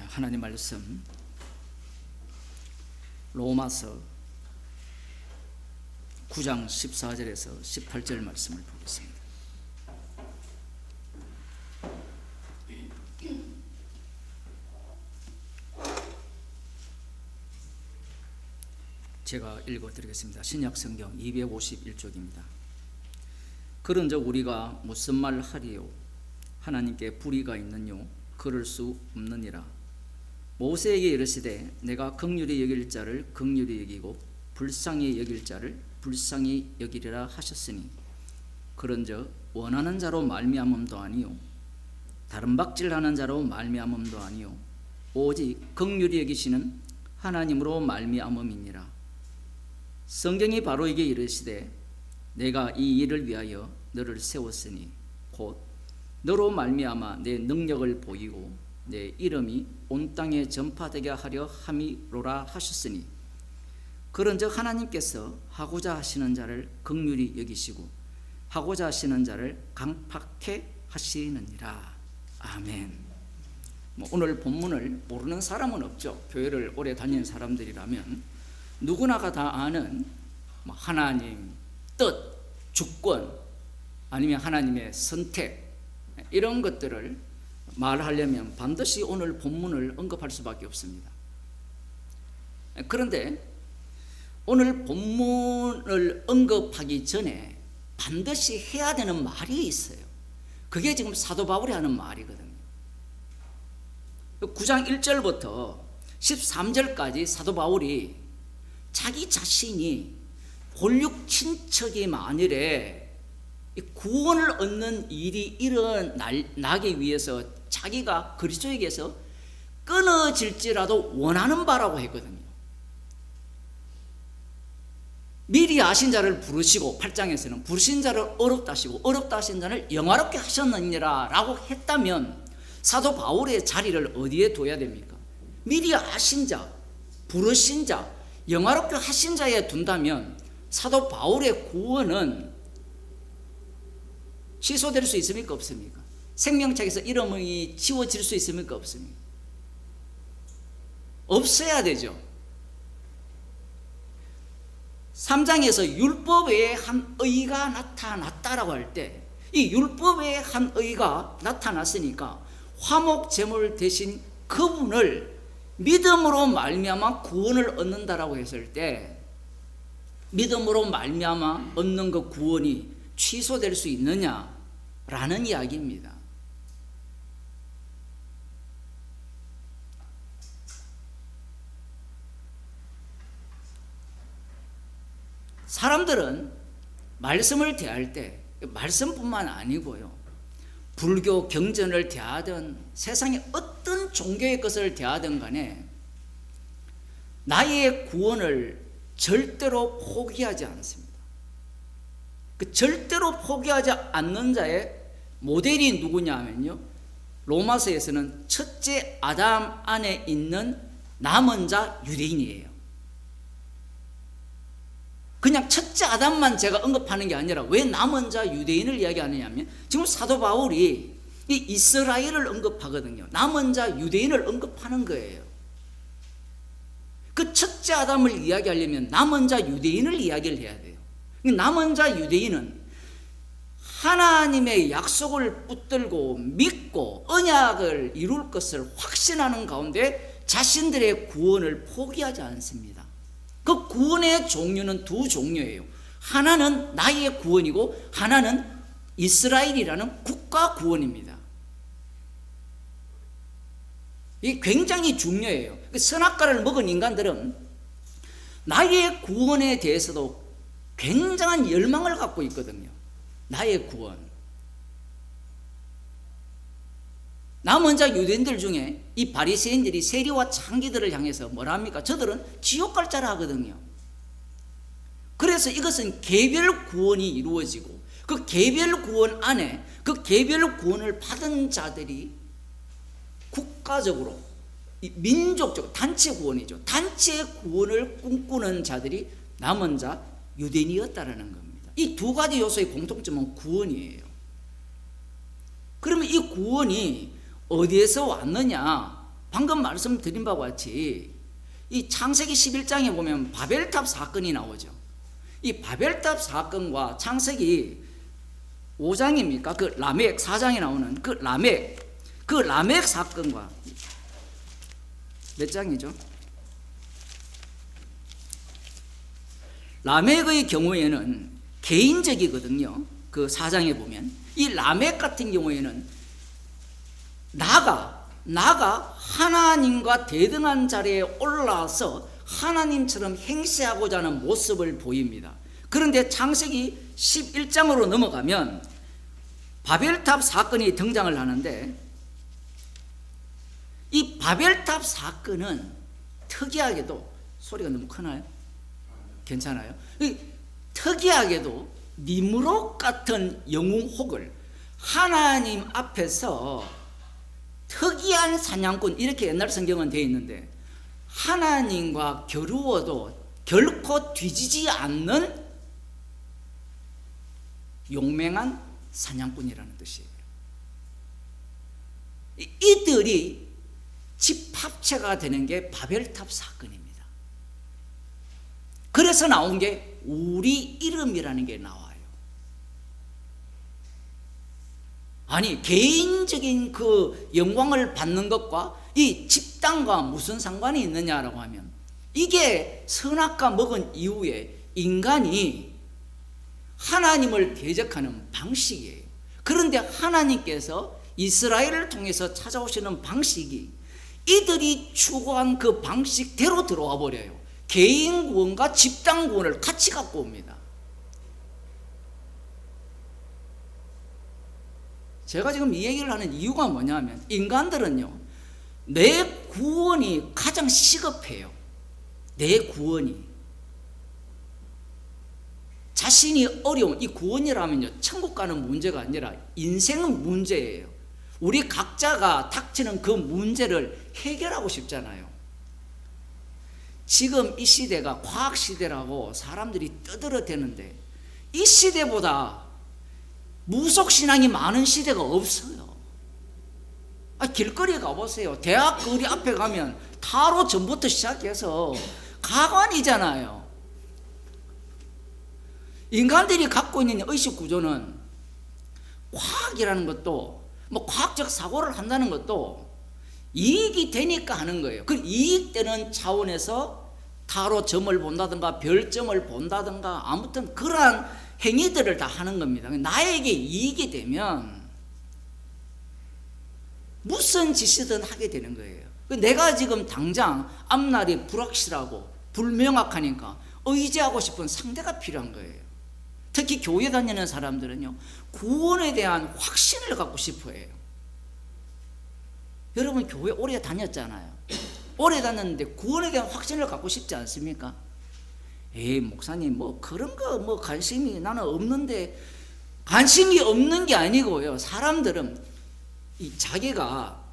하나님 말씀 로마서 9장 14절에서 18절 말씀을 보겠습니다. 제가 읽어드리겠습니다. 신약성경 251쪽입니다. 그런즉 우리가 무슨 말 하리요? 하나님께 불의가 있느뇨? 그럴 수 없느니라. 모세에게 이르시되 내가 긍휼히 여길 자를 긍휼히 여기고 불쌍히 여길 자를 불쌍히 여기리라 하셨으니 그런즉 원하는 자로 말미암음도 아니요 다른 박질하는 자로 말미암음도 아니요 오직 긍휼히 여기시는 하나님으로 말미암음이니라. 성경이 바로 이게 이르시되 내가 이 일을 위하여 너를 세웠으니 곧 너로 말미암아 내 능력을 보이고 내 이름이 온 땅에 전파되게 하려 함이로라 하셨으니 그런즉 하나님께서 하고자 하시는 자를 긍휼히 여기시고 하고자 하시는 자를 강팍해 하시느니라. 아멘. 오늘 본문을 모르는 사람은 없죠. 교회를 오래 다니는 사람들이라면 누구나가 다 아는 하나님 뜻, 주권 아니면 하나님의 선택 이런 것들을 말하려면 반드시 오늘 본문을 언급할 수밖에 없습니다. 그런데 오늘 본문을 언급하기 전에 반드시 해야 되는 말이 있어요. 그게 지금 사도 바울이 하는 말이거든요. 9장 1절부터 13절까지 사도 바울이 자기 자신이 홀육 친척이 만일에 구원을 얻는 일이 일어나기 위해서 자기가 그리스도에게서 끊어질지라도 원하는 바라고 했거든요. 미리 아신 자를 부르시고 8장에서는 부르신 자를 어렵다 하시고 어렵다 하신 자를 영화롭게 하셨느니라 라고 했다면 사도 바울의 자리를 어디에 둬야 됩니까? 미리 아신 자, 부르신 자, 영화롭게 하신 자에 둔다면 사도 바울의 구원은 취소될 수 있습니까? 없습니까? 생명책에서 이름이 지워질 수 있습니까? 없습니까? 없어야 되죠. 3장에서 율법 외에 한 의가 나타났다라고 할 때 이 율법 외에 한 의가 나타났으니까 화목 제물 대신 그분을 믿음으로 말미암아 구원을 얻는다라고 했을 때 믿음으로 말미암아 얻는 그 구원이 취소될 수 있느냐라는 이야기입니다. 사람들은 말씀을 대할 때 말씀뿐만 아니고요 불교 경전을 대하든 세상의 어떤 종교의 것을 대하든 간에 나의 구원을 절대로 포기하지 않습니다. 그 절대로 포기하지 않는 자의 모델이 누구냐 하면요 로마서에서는 첫째 아담 안에 있는 남은 자 유대인이에요. 그냥 첫째 아담만 제가 언급하는 게 아니라 왜 남은 자 유대인을 이야기하느냐면 지금 사도 바울이 이 이스라엘을 언급하거든요. 남은 자 유대인을 언급하는 거예요. 그 첫째 아담을 이야기하려면 남은 자 유대인을 이야기를 해야 돼요. 남은 자 유대인은 하나님의 약속을 붙들고 믿고 언약을 이룰 것을 확신하는 가운데 자신들의 구원을 포기하지 않습니다. 그 구원의 종류는 두 종류예요. 하나는 나의 구원이고 하나는 이스라엘이라는 국가 구원입니다. 이게 굉장히 중요해요. 선악과를 먹은 인간들은 나의 구원에 대해서도 굉장한 열망을 갖고 있거든요. 나의 구원. 남은 자 유대인들 중에 이 바리새인들이 세리와 창기들을 향해서 뭐라 합니까? 저들은 지옥 갈 자라 하거든요. 그래서 이것은 개별 구원이 이루어지고 그 개별 구원 안에 그 개별 구원을 받은 자들이 국가적으로 민족적 단체 구원이죠. 단체 구원을 꿈꾸는 자들이 남은 자 유대인이었다라는 겁니다. 이 두 가지 요소의 공통점은 구원이에요. 그러면 이 구원이 어디에서 왔느냐? 방금 말씀드린 바와 같이 이 창세기 11장에 보면 바벨탑 사건이 나오죠. 이 바벨탑 사건과 창세기 5장입니까? 그 라멕 4장에 나오는 그 라멕 사건과 몇 장이죠? 라멕의 경우에는 개인적이거든요. 그 4장에 보면 이 라멕 같은 경우에는 나가 하나님과 대등한 자리에 올라와서 하나님처럼 행세하고자 하는 모습을 보입니다. 그런데 창세기 11장으로 넘어가면 바벨탑 사건이 등장을 하는데, 이 바벨탑 사건은 특이하게도, 소리가 너무 크나요? 괜찮아요? 특이하게도 니므롯 같은 영웅혹을 하나님 앞에서 특이한 사냥꾼, 이렇게 옛날 성경은 되어 있는데, 하나님과 겨루어도 결코 뒤지지 않는 용맹한 사냥꾼이라는 뜻이에요. 이들이 집합체가 되는 게 바벨탑 사건입니다. 그래서 나온 게 우리 이름이라는 게 나와요. 아니, 개인적인 그 영광을 받는 것과 이 집단과 무슨 상관이 있느냐라고 하면, 이게 선악과 먹은 이후에 인간이 하나님을 대적하는 방식이에요. 그런데 하나님께서 이스라엘을 통해서 찾아오시는 방식이 이들이 추구한 그 방식대로 들어와 버려요. 개인 구원과 집단 구원을 같이 갖고 옵니다. 제가 지금 이 얘기를 하는 이유가 뭐냐면, 인간들은요, 내 구원이 가장 시급해요. 내 구원이. 자신이 어려운 이 구원이라면요, 천국 가는 문제가 아니라 인생은 문제예요. 우리 각자가 닥치는 그 문제를 해결하고 싶잖아요. 지금 이 시대가 과학시대라고 사람들이 떠들어대는데, 이 시대보다 무속신앙이 많은 시대가 없어요. 길거리에 가보세요. 대학 거리 앞에 가면 타로 전부터 시작해서 가관이잖아요. 인간들이 갖고 있는 의식 구조는, 과학이라는 것도, 과학적 사고를 한다는 것도 이익이 되니까 하는 거예요. 그 이익되는 차원에서 타로 점을 본다든가 별점을 본다든가 아무튼 그러한 행위들을 다 하는 겁니다. 나에게 이익이 되면 무슨 짓이든 하게 되는 거예요. 내가 지금 당장 앞날이 불확실하고 불명확하니까 의지하고 싶은 상대가 필요한 거예요. 특히 교회 다니는 사람들은요, 구원에 대한 확신을 갖고 싶어 해요. 여러분 교회 오래 다녔잖아요. 오래 다녔는데 구원에 대한 확신을 갖고 싶지 않습니까? 에이, 목사님 그런 거 관심이 나는 없는데. 관심이 없는 게 아니고요, 사람들은 자기가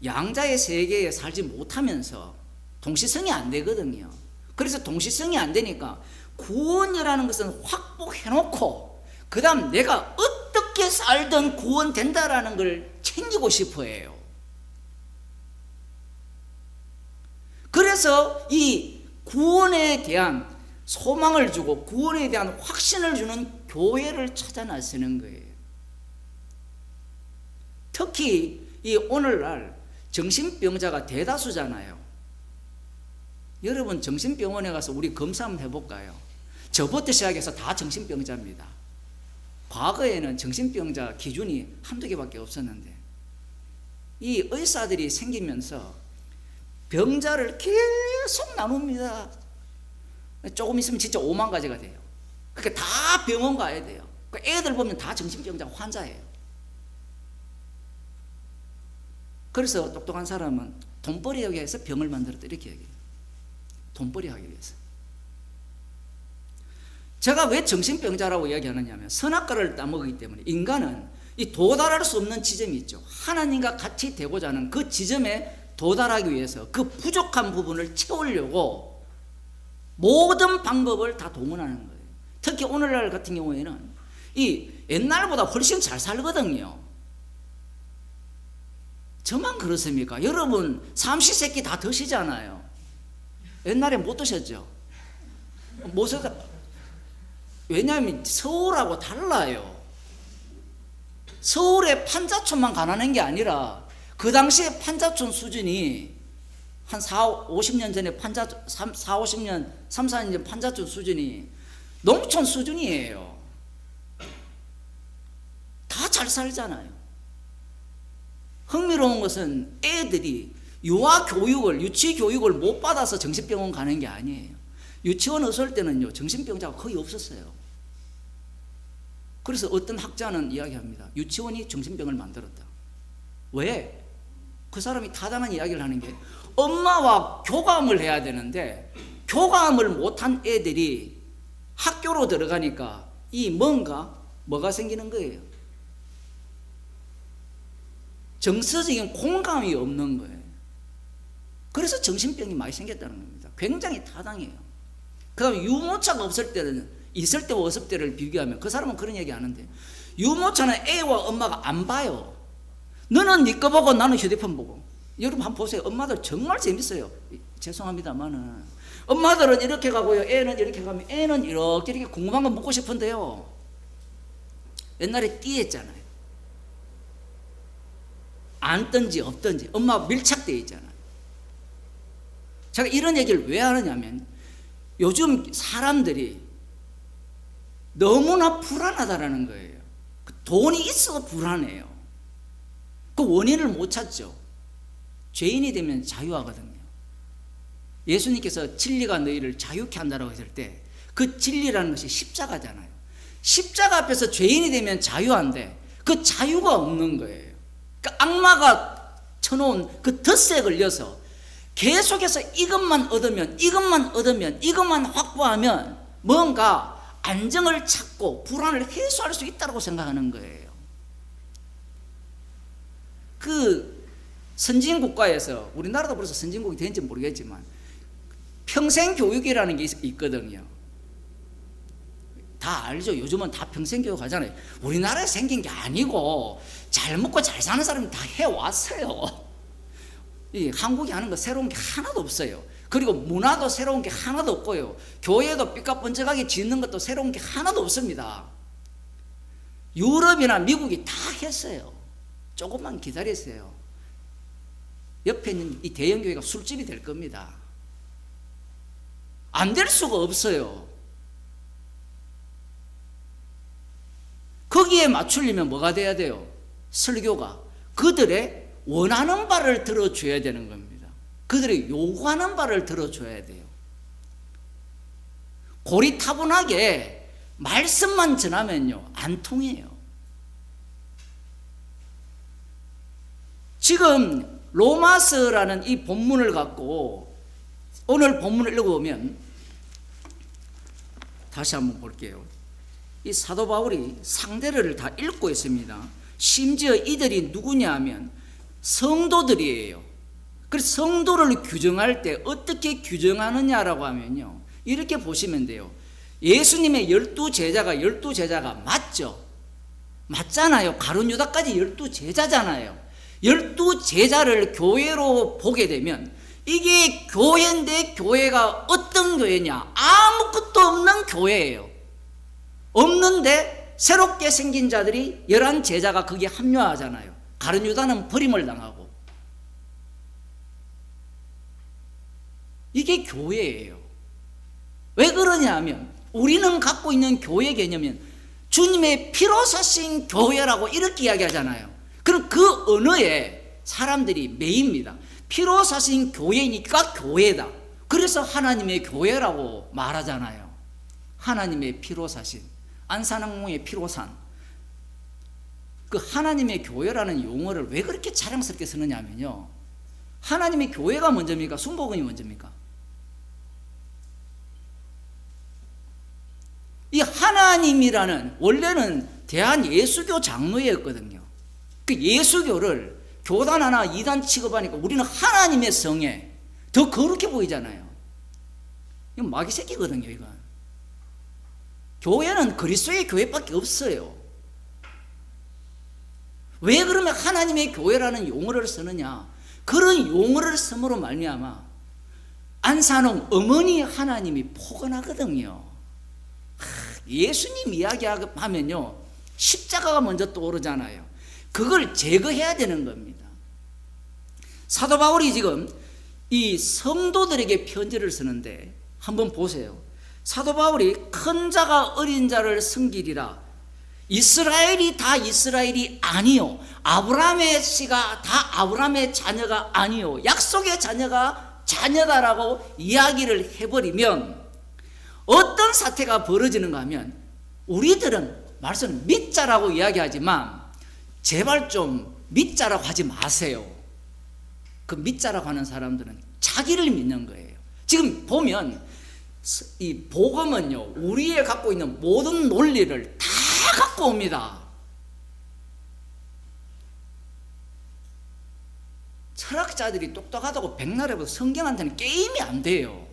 양자의 세계에 살지 못하면서 동시성이 안 되거든요. 그래서 동시성이 안 되니까 구원이라는 것은 확보해놓고 그 다음 내가 어떻게 살든 구원된다라는 걸 챙기고 싶어 해요. 그래서 이 구원에 대한 소망을 주고 구원에 대한 확신을 주는 교회를 찾아 나서는 거예요. 특히 이 오늘날 정신병자가 대다수잖아요. 여러분 정신병원에 가서 우리 검사 한번 해볼까요? 저부터 시작해서 다 정신병자입니다. 과거에는 정신병자 기준이 한두 개밖에 없었는데, 이 의사들이 생기면서 병자를 계속 나눕니다. 조금 있으면 진짜 5만 가지가 돼요. 그러니까 다 병원 가야 돼요. 애들 보면 다 정신병자 환자예요. 그래서 똑똑한 사람은 돈벌이 하기 위해서 병을 만들었다, 이렇게 얘기해요. 돈벌이 하기 위해서. 제가 왜 정신병자라고 이야기하느냐면, 선악과를 따먹기 때문에 인간은 이 도달할 수 없는 지점이 있죠. 하나님과 같이 되고자 하는 그 지점에 도달하기 위해서 그 부족한 부분을 채우려고 모든 방법을 다 동원하는 거예요. 특히 오늘날 같은 경우에는 이 옛날보다 훨씬 잘 살거든요. 저만 그렇습니까? 여러분 삼시세끼 다 드시잖아요. 옛날에 못 드셨죠? 못 드셨... 왜냐하면 서울하고 달라요. 서울의 판자촌만 가난한 게 아니라 그 당시에 판자촌 수준이 한 50년 전에 50년, 3, 4년 전 판자촌 수준이 농촌 수준이에요. 다 잘 살잖아요. 흥미로운 것은 애들이 유아교육을, 유치교육을 못 받아서 정신병원 가는 게 아니에요. 유치원 없을 때는요, 정신병자가 거의 없었어요. 그래서 어떤 학자는 이야기합니다. 유치원이 정신병을 만들었다. 왜? 그 사람이 타당한 이야기를 하는 게 엄마와 교감을 해야 되는데 교감을 못한 애들이 학교로 들어가니까 이 뭐가 생기는 거예요? 정서적인 공감이 없는 거예요. 그래서 정신병이 많이 생겼다는 겁니다. 굉장히 타당해요. 그 다음에 유모차가 없을 때는 있을 때와 없을 때를 비교하면 그 사람은 그런 얘기 하는데 유모차는 애와 엄마가 안 봐요. 너는 네 거 보고 나는 휴대폰 보고. 여러분 한번 보세요. 엄마들 정말 재밌어요. 죄송합니다만은 엄마들은 이렇게 가고요, 애는 이렇게 가면 애는 이렇게 궁금한 거 묻고 싶은데요, 옛날에 띠했잖아요. 앉든지 없든지 엄마 밀착되어 있잖아요. 제가 이런 얘기를 왜 하느냐면 요즘 사람들이 너무나 불안하다라는 거예요. 돈이 있어도 불안해요. 그 원인을 못 찾죠. 죄인이 되면 자유하거든요. 예수님께서 진리가 너희를 자유케 한다라고 했을 때 그 진리라는 것이 십자가잖아요. 십자가 앞에서 죄인이 되면 자유한데 그 자유가 없는 거예요. 그 악마가 쳐놓은 그 덫에 걸려서 계속해서 이것만 얻으면 확보하면 뭔가 안정을 찾고 불안을 해소할 수 있다고 생각하는 거예요. 그 선진국가에서, 우리나라도 벌써 선진국이 된지 모르겠지만 평생교육이라는 게 있거든요. 다 알죠. 요즘은 다 평생교육 하잖아요. 우리나라에 생긴 게 아니고 잘 먹고 잘 사는 사람이 다 해왔어요. 이 한국이 하는 거 새로운 게 하나도 없어요. 그리고 문화도 새로운 게 하나도 없고요. 교회도 삐까뻔쩍하게 짓는 것도 새로운 게 하나도 없습니다. 유럽이나 미국이 다 했어요. 조금만 기다리세요. 옆에 있는 이 대형교회가 술집이 될 겁니다. 안 될 수가 없어요. 거기에 맞추려면 뭐가 돼야 돼요? 설교가 그들의 원하는 바를 들어줘야 되는 겁니다. 그들이 요구하는 바를 들어줘야 돼요. 고리타분하게 말씀만 전하면요, 안 통해요. 지금 로마서라는 이 본문을 갖고 오늘 본문을 읽어보면, 다시 한번 볼게요. 이 사도 바울이 상대를 다 읽고 있습니다. 심지어 이들이 누구냐 하면 성도들이에요. 그래서 성도를 규정할 때 어떻게 규정하느냐라고 하면요, 이렇게 보시면 돼요. 예수님의 12제자가 맞죠? 맞잖아요. 가룟 유다까지 12제자잖아요. 12제자를 교회로 보게 되면 이게 교회인데 교회가 어떤 교회냐? 아무것도 없는 교회예요. 없는데 새롭게 생긴 자들이 11제자가 거기에 합류하잖아요. 가룟 유다는 버림을 당하고. 이게 교회예요. 왜 그러냐 하면 우리는 갖고 있는 교회 개념은 주님의 피로 사신 교회라고 이렇게 이야기하잖아요. 그럼 그 언어에 사람들이 매입니다. 피로 사신 교회니까 교회다. 그래서 하나님의 교회라고 말하잖아요. 하나님의 피로 사신, 안산항공의 피로산. 그 하나님의 교회라는 용어를 왜 그렇게 자랑스럽게 쓰느냐면요, 하나님의 교회가 먼저입니까? 순복음이 먼저입니까? 이 하나님이라는, 원래는 대한예수교 장로회였거든요. 그 예수교를 교단 하나, 이단 취급하니까 우리는 하나님의 성에 더 거룩해 보이잖아요. 이건 마귀 새끼거든요, 이건. 교회는 그리스도의 교회밖에 없어요. 왜 그러면 하나님의 교회라는 용어를 쓰느냐? 그런 용어를 쓰므로 말미암아 안산홍 어머니 하나님이 포근하거든요. 예수님 이야기하면요 십자가가 먼저 떠오르잖아요. 그걸 제거해야 되는 겁니다. 사도 바울이 지금 이 성도들에게 편지를 쓰는데 한번 보세요. 사도 바울이 큰 자가 어린 자를 섬기리라. 이스라엘이 다 이스라엘이 아니요, 아브라함의 씨가 다 아브라함의 자녀가 아니요, 약속의 자녀가 자녀다라고 이야기를 해버리면 어떤 사태가 벌어지는가 하면, 우리들은 말씀 믿자라고 이야기하지만 제발 좀 믿자라고 하지 마세요. 그 믿자라고 하는 사람들은 자기를 믿는 거예요. 지금 보면 이 복음은요 우리의 갖고 있는 모든 논리를 다 갖고 옵니다. 철학자들이 똑똑하다고 백날 해봐도 성경한테는 게임이 안 돼요.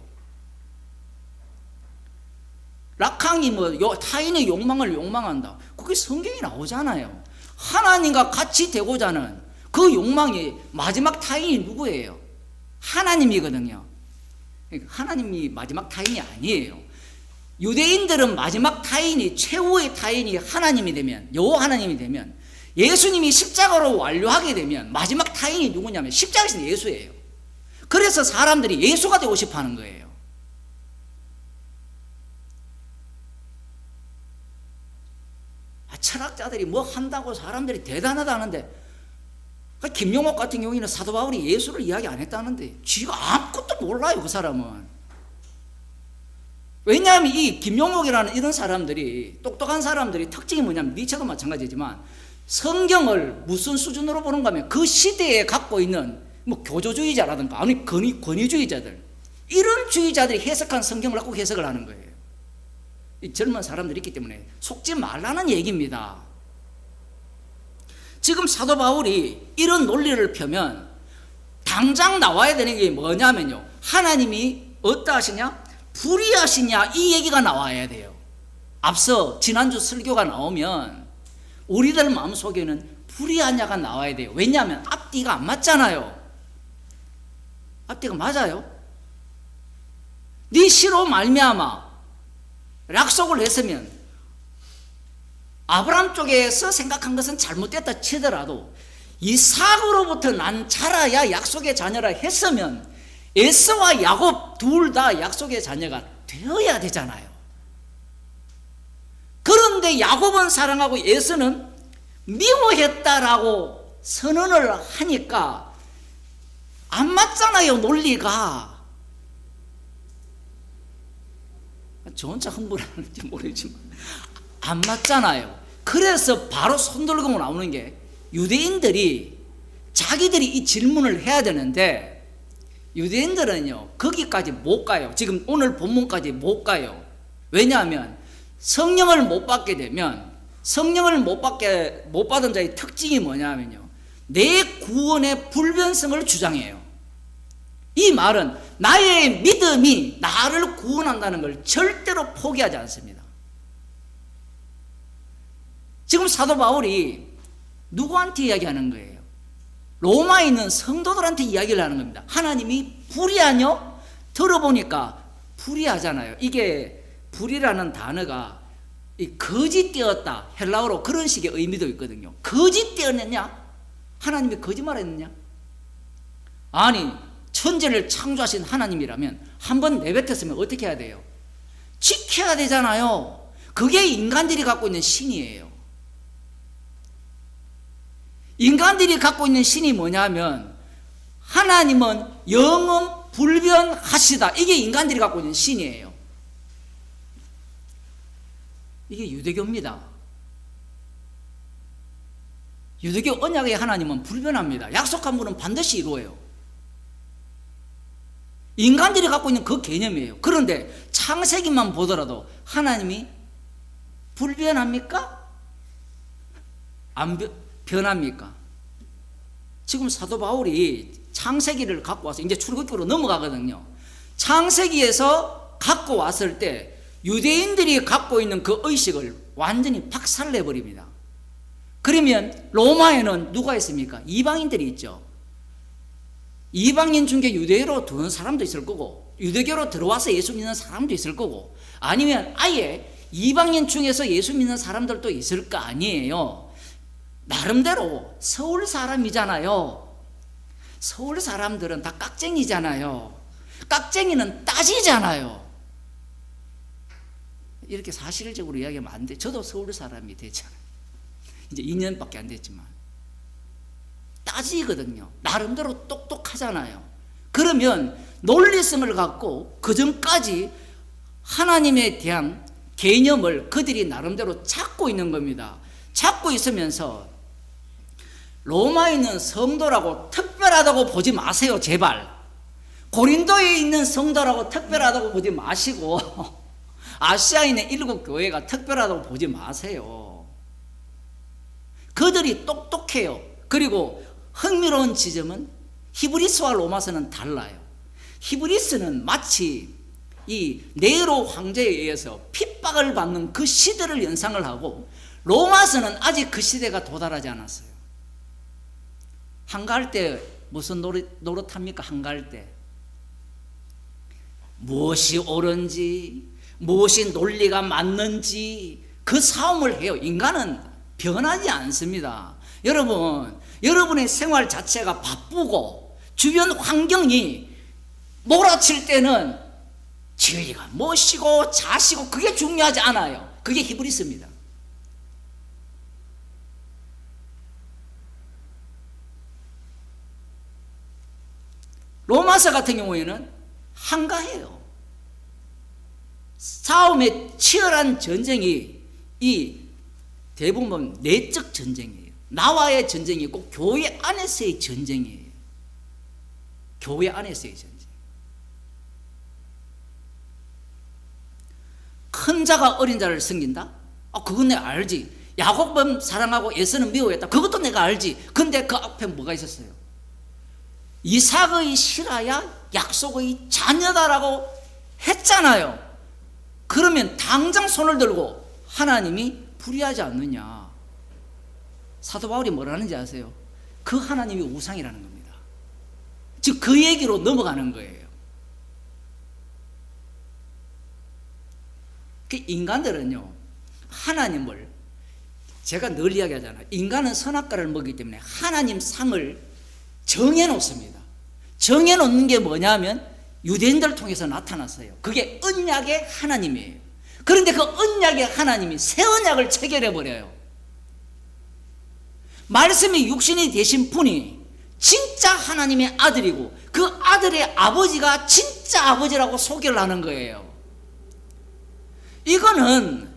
락항이 타인의 욕망을 욕망한다, 그게 성경에 나오잖아요. 하나님과 같이 되고자 하는 그 욕망이 마지막 타인이 누구예요? 하나님이거든요. 하나님이 마지막 타인이 아니에요. 유대인들은 마지막 타인이, 최후의 타인이 하나님이 되면, 여호와 하나님이 되면, 예수님이 십자가로 완료하게 되면 마지막 타인이 누구냐면 십자가에서 예수예요. 그래서 사람들이 예수가 되고 싶어 하는 거예요. 철학자들이 뭐 한다고 사람들이 대단하다 하는데, 김용옥 같은 경우에는 사도 바울이 예수를 이야기 안 했다는데 지가 아무것도 몰라요. 그 사람은. 왜냐하면 이 김용옥이라는 이런 사람들이, 똑똑한 사람들이 특징이 뭐냐면, 니체도 마찬가지지만 성경을 무슨 수준으로 보는가 하면 그 시대에 갖고 있는 교조주의자라든가 아니 권위주의자들, 이런 주의자들이 해석한 성경을 갖고 해석을 하는 거예요. 이 젊은 사람들이 있기 때문에 속지 말라는 얘기입니다. 지금 사도 바울이 이런 논리를 펴면 당장 나와야 되는 게 뭐냐면요, 하나님이 어떠하시냐? 불의하시냐? 이 얘기가 나와야 돼요. 앞서 지난주 설교가 나오면 우리들 마음속에는 불의하냐가 나와야 돼요. 왜냐하면 앞뒤가 안 맞잖아요. 앞뒤가 맞아요. 네 시로 말미암아 약속을 했으면 아브라함 쪽에서 생각한 것은 잘못됐다 치더라도 이삭으로부터 난 자라야 약속의 자녀라 했으면 에서와 야곱 둘 다 약속의 자녀가 되어야 되잖아요. 그런데 야곱은 사랑하고 에서는 미워했다라고 선언을 하니까 안 맞잖아요, 논리가. 저 혼자 흥분하는지 모르지만 안 맞잖아요. 그래서 바로 손 들고 나오는 게, 유대인들이 자기들이 이 질문을 해야 되는데 유대인들은요 거기까지 못 가요. 지금 오늘 본문까지 못 가요. 왜냐하면 성령을 못 받게 되면, 성령을 못 받은 자의 특징이 뭐냐면요, 내 구원의 불변성을 주장해요. 이 말은 나의 믿음이 나를 구원한다는 걸 절대로 포기하지 않습니다. 지금 사도 바울이 누구한테 이야기하는 거예요? 로마에 있는 성도들한테 이야기를 하는 겁니다. 하나님이 불의하뇨? 들어보니까 불의하잖아요. 이게 불의라는 단어가 거짓되었다, 헬라어로 그런 식의 의미도 있거든요. 거짓되었느냐? 하나님이 거짓말했느냐? 아니, 천지를 창조하신 하나님이라면 한번 내뱉었으면 어떻게 해야 돼요? 지켜야 되잖아요. 그게 인간들이 갖고 있는 신이에요. 인간들이 갖고 있는 신이 뭐냐면, 하나님은 영원 불변하시다. 이게 인간들이 갖고 있는 신이에요. 이게 유대교입니다. 유대교 언약의 하나님은 불변합니다. 약속한 분은 반드시 이루어요. 인간들이 갖고 있는 그 개념이에요. 그런데 창세기만 보더라도 하나님이 불변합니까? 안 변합니까? 지금 사도 바울이 창세기를 갖고 와서 이제 출애굽기로 넘어가거든요. 창세기에서 갖고 왔을 때 유대인들이 갖고 있는 그 의식을 완전히 박살내버립니다. 그러면 로마에는 누가 있습니까? 이방인들이 있죠. 이방인 중에 유대교로 들어온 사람도 있을 거고, 유대교로 들어와서 예수 믿는 사람도 있을 거고, 아니면 아예 이방인 중에서 예수 믿는 사람들도 있을 거 아니에요. 나름대로 서울 사람이잖아요. 서울 사람들은 다 깍쟁이잖아요. 깍쟁이는 따지잖아요. 이렇게 사실적으로 이야기하면 안 돼. 저도 서울 사람이 됐잖아요. 이제 2년밖에 안 됐지만 따지거든요. 나름대로 똑똑하잖아요. 그러면 논리성을 갖고 그 전까지 하나님에 대한 개념을 그들이 나름대로 찾고 있는 겁니다. 찾고 있으면서 로마에 있는 성도라고 특별하다고 보지 마세요. 제발. 고린도에 있는 성도라고 특별하다고 보지 마시고 아시아에 있는 7교회가 특별하다고 보지 마세요. 그들이 똑똑해요. 그리고 흥미로운 지점은 히브리서와 로마서는 달라요. 히브리서는 마치 이 네로 황제에 의해서 핍박을 받는 그 시대를 연상을 하고, 로마서는 아직 그 시대가 도달하지 않았어요. 한가할 때 무슨 노릇합니까? 한가할 때 무엇이 옳은지, 무엇이 논리가 맞는지 그 싸움을 해요. 인간은 변하지 않습니다. 여러분, 여러분의 생활 자체가 바쁘고 주변 환경이 몰아칠 때는 진리가 무엇이고 자시고 그게 중요하지 않아요. 그게 히브리서입니다. 로마서 같은 경우에는 한가해요. 싸움의 치열한 전쟁이 이 대부분 내적 전쟁이에요. 나와의 전쟁이 있고 교회 안에서의 전쟁이에요. 교회 안에서의 전쟁. 큰 자가 어린 자를 섬긴다? 그건 내가 알지. 야곱은 사랑하고 에서는 미워했다. 그것도 내가 알지. 근데 그 앞에 뭐가 있었어요? 이삭의 실하야 약속의 자녀다라고 했잖아요. 그러면 당장 손을 들고 하나님이 불의하지 않느냐. 사도 바울이 뭐라는지 아세요? 그 하나님이 우상이라는 겁니다. 즉 그 얘기로 넘어가는 거예요. 그 인간들은요, 하나님을, 제가 늘 이야기하잖아요. 인간은 선악과를 먹기 때문에 하나님 상을 정해놓습니다. 정해놓는 게 뭐냐면 유대인들 통해서 나타났어요. 그게 언약의 하나님이에요. 그런데 그 언약의 하나님이 새 언약을 체결해버려요. 말씀이 육신이 되신 분이 진짜 하나님의 아들이고 그 아들의 아버지가 진짜 아버지라고 소개를 하는 거예요. 이거는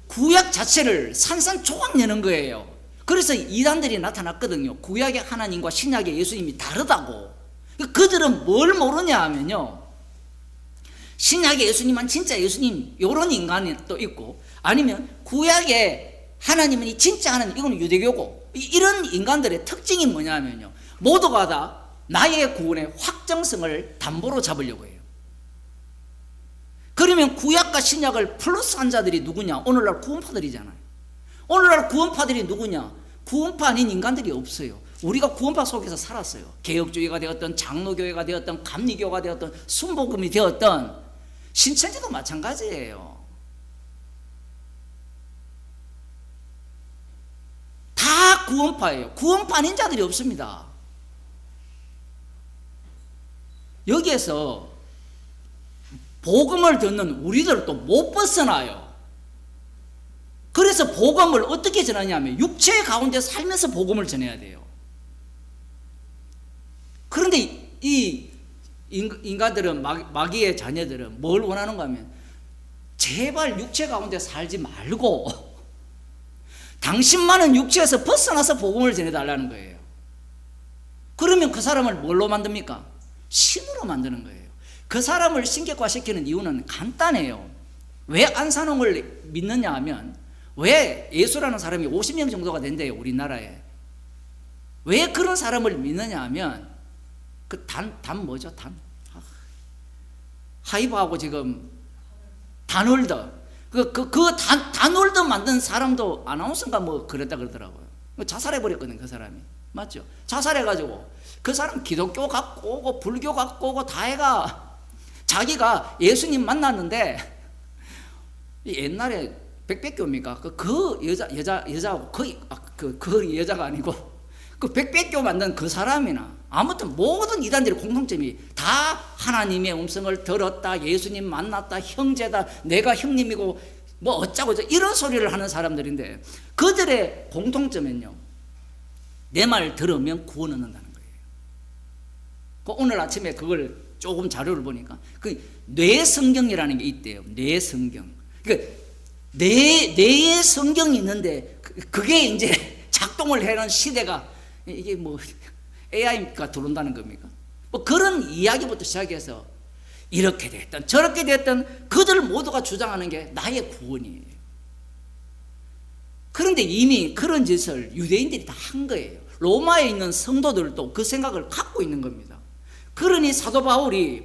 구약 자체를 산산조각 내는 거예요. 그래서 이단들이 나타났거든요. 구약의 하나님과 신약의 예수님이 다르다고. 그들은 뭘 모르냐 하면요, 신약의 예수님은 진짜 예수님, 이런 인간이 또 있고, 아니면 구약의 하나님은 진짜 하나님, 이건 유대교고, 이런 인간들의 특징이 뭐냐 하면요, 모두가 다 나의 구원의 확정성을 담보로 잡으려고 해요. 그러면 구약과 신약을 플러스한 자들이 누구냐? 오늘날 구원파들이잖아요. 오늘날 구원파들이 누구냐? 구원파 아닌 인간들이 없어요. 우리가 구원파 속에서 살았어요. 개혁주의가 되었던, 장로교회가 되었던, 감리교가 되었던, 순복음이 되었던, 신천지도 마찬가지예요. 다 구원파예요. 구원파 아닌 자들이 없습니다. 여기에서 복음을 듣는 우리들도 못 벗어나요. 그래서 복음을 어떻게 전하냐면 육체 가운데 살면서 복음을 전해야 돼요. 그런데 이 인간들은, 마귀의 자녀들은 뭘 원하는가 하면 제발 육체 가운데 살지 말고 당신만은 육체에서 벗어나서 복음을 전해달라는 거예요. 그러면 그 사람을 뭘로 만듭니까? 신으로 만드는 거예요. 그 사람을 신격화시키는 이유는 간단해요. 왜 안산홍을 믿느냐 하면, 왜 예수라는 사람이 50명 정도가 된대요, 우리나라에. 왜 그런 사람을 믿느냐 하면, 그 단 뭐죠? 하이브하고 지금 단월드. 단월드 만든 사람도 아나운서인가 뭐 그랬다 그러더라고요. 자살해버렸거든, 그 사람이. 맞죠? 자살해가지고 그 사람 기독교 갖고 오고 불교 갖고 오고 다 해가 자기가 예수님 만났는데 옛날에 백백교입니까? 그 여자하고 그 여자가 아니고 그 백백교 만든 그 사람이나 아무튼 모든 이단들의 공통점이 다 하나님의 음성을 들었다, 예수님 만났다, 형제다, 내가 형님이고 뭐 어쩌고 이런 소리를 하는 사람들인데 그들의 공통점은요, 내 말 들으면 구원 얻는다는 거예요. 오늘 아침에 그걸 조금 자료를 보니까 그 뇌성경이라는 게 있대요. 뇌성경. 그러니까 뇌에 성경이 있는데 그게 이제 작동을 해는 시대가 이게 뭐 AI가 들어온다는 겁니까? 뭐 그런 이야기부터 시작해서 이렇게 됐든 저렇게 됐든 그들 모두가 주장하는 게 나의 구원이에요. 그런데 이미 그런 짓을 유대인들이 다 한 거예요. 로마에 있는 성도들도 그 생각을 갖고 있는 겁니다. 그러니 사도 바울이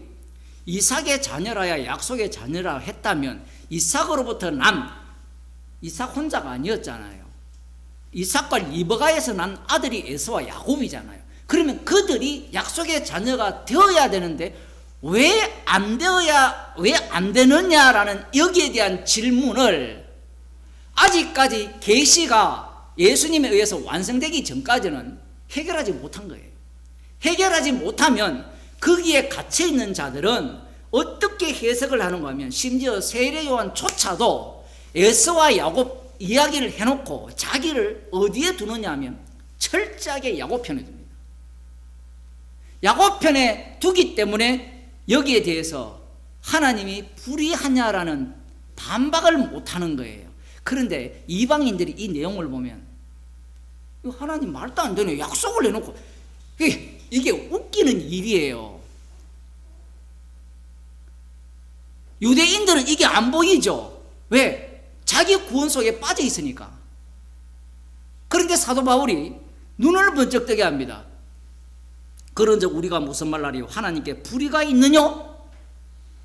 이삭의 자녀라야 약속의 자녀라 했다면 이삭으로부터 난 이삭 혼자가 아니었잖아요. 이삭과 리브가에서 난 아들이 에서와 야곱이잖아요. 그러면 그들이 약속의 자녀가 되어야 되는데 왜 안 되느냐라는 여기에 대한 질문을 아직까지 계시가 예수님에 의해서 완성되기 전까지는 해결하지 못한 거예요. 해결하지 못하면 거기에 갇혀있는 자들은 어떻게 해석을 하는가 하면 심지어 세례 요한조차도 에서와 야곱 이야기를 해놓고 자기를 어디에 두느냐 하면 철저하게 야곱 편에 둡니다. 야곱 편에 두기 때문에 여기에 대해서 하나님이 불의하냐라는 반박을 못하는 거예요. 그런데 이방인들이 이 내용을 보면 하나님 말도 안 되네, 약속을 해놓고 이게 웃기는 일이에요. 유대인들은 이게 안 보이죠. 왜? 자기 구원 속에 빠져 있으니까. 그런데 사도 바울이 눈을 번쩍 뜨게 합니다. 그런즉 우리가 무슨 말하리요? 하나님께 불의가 있느냐?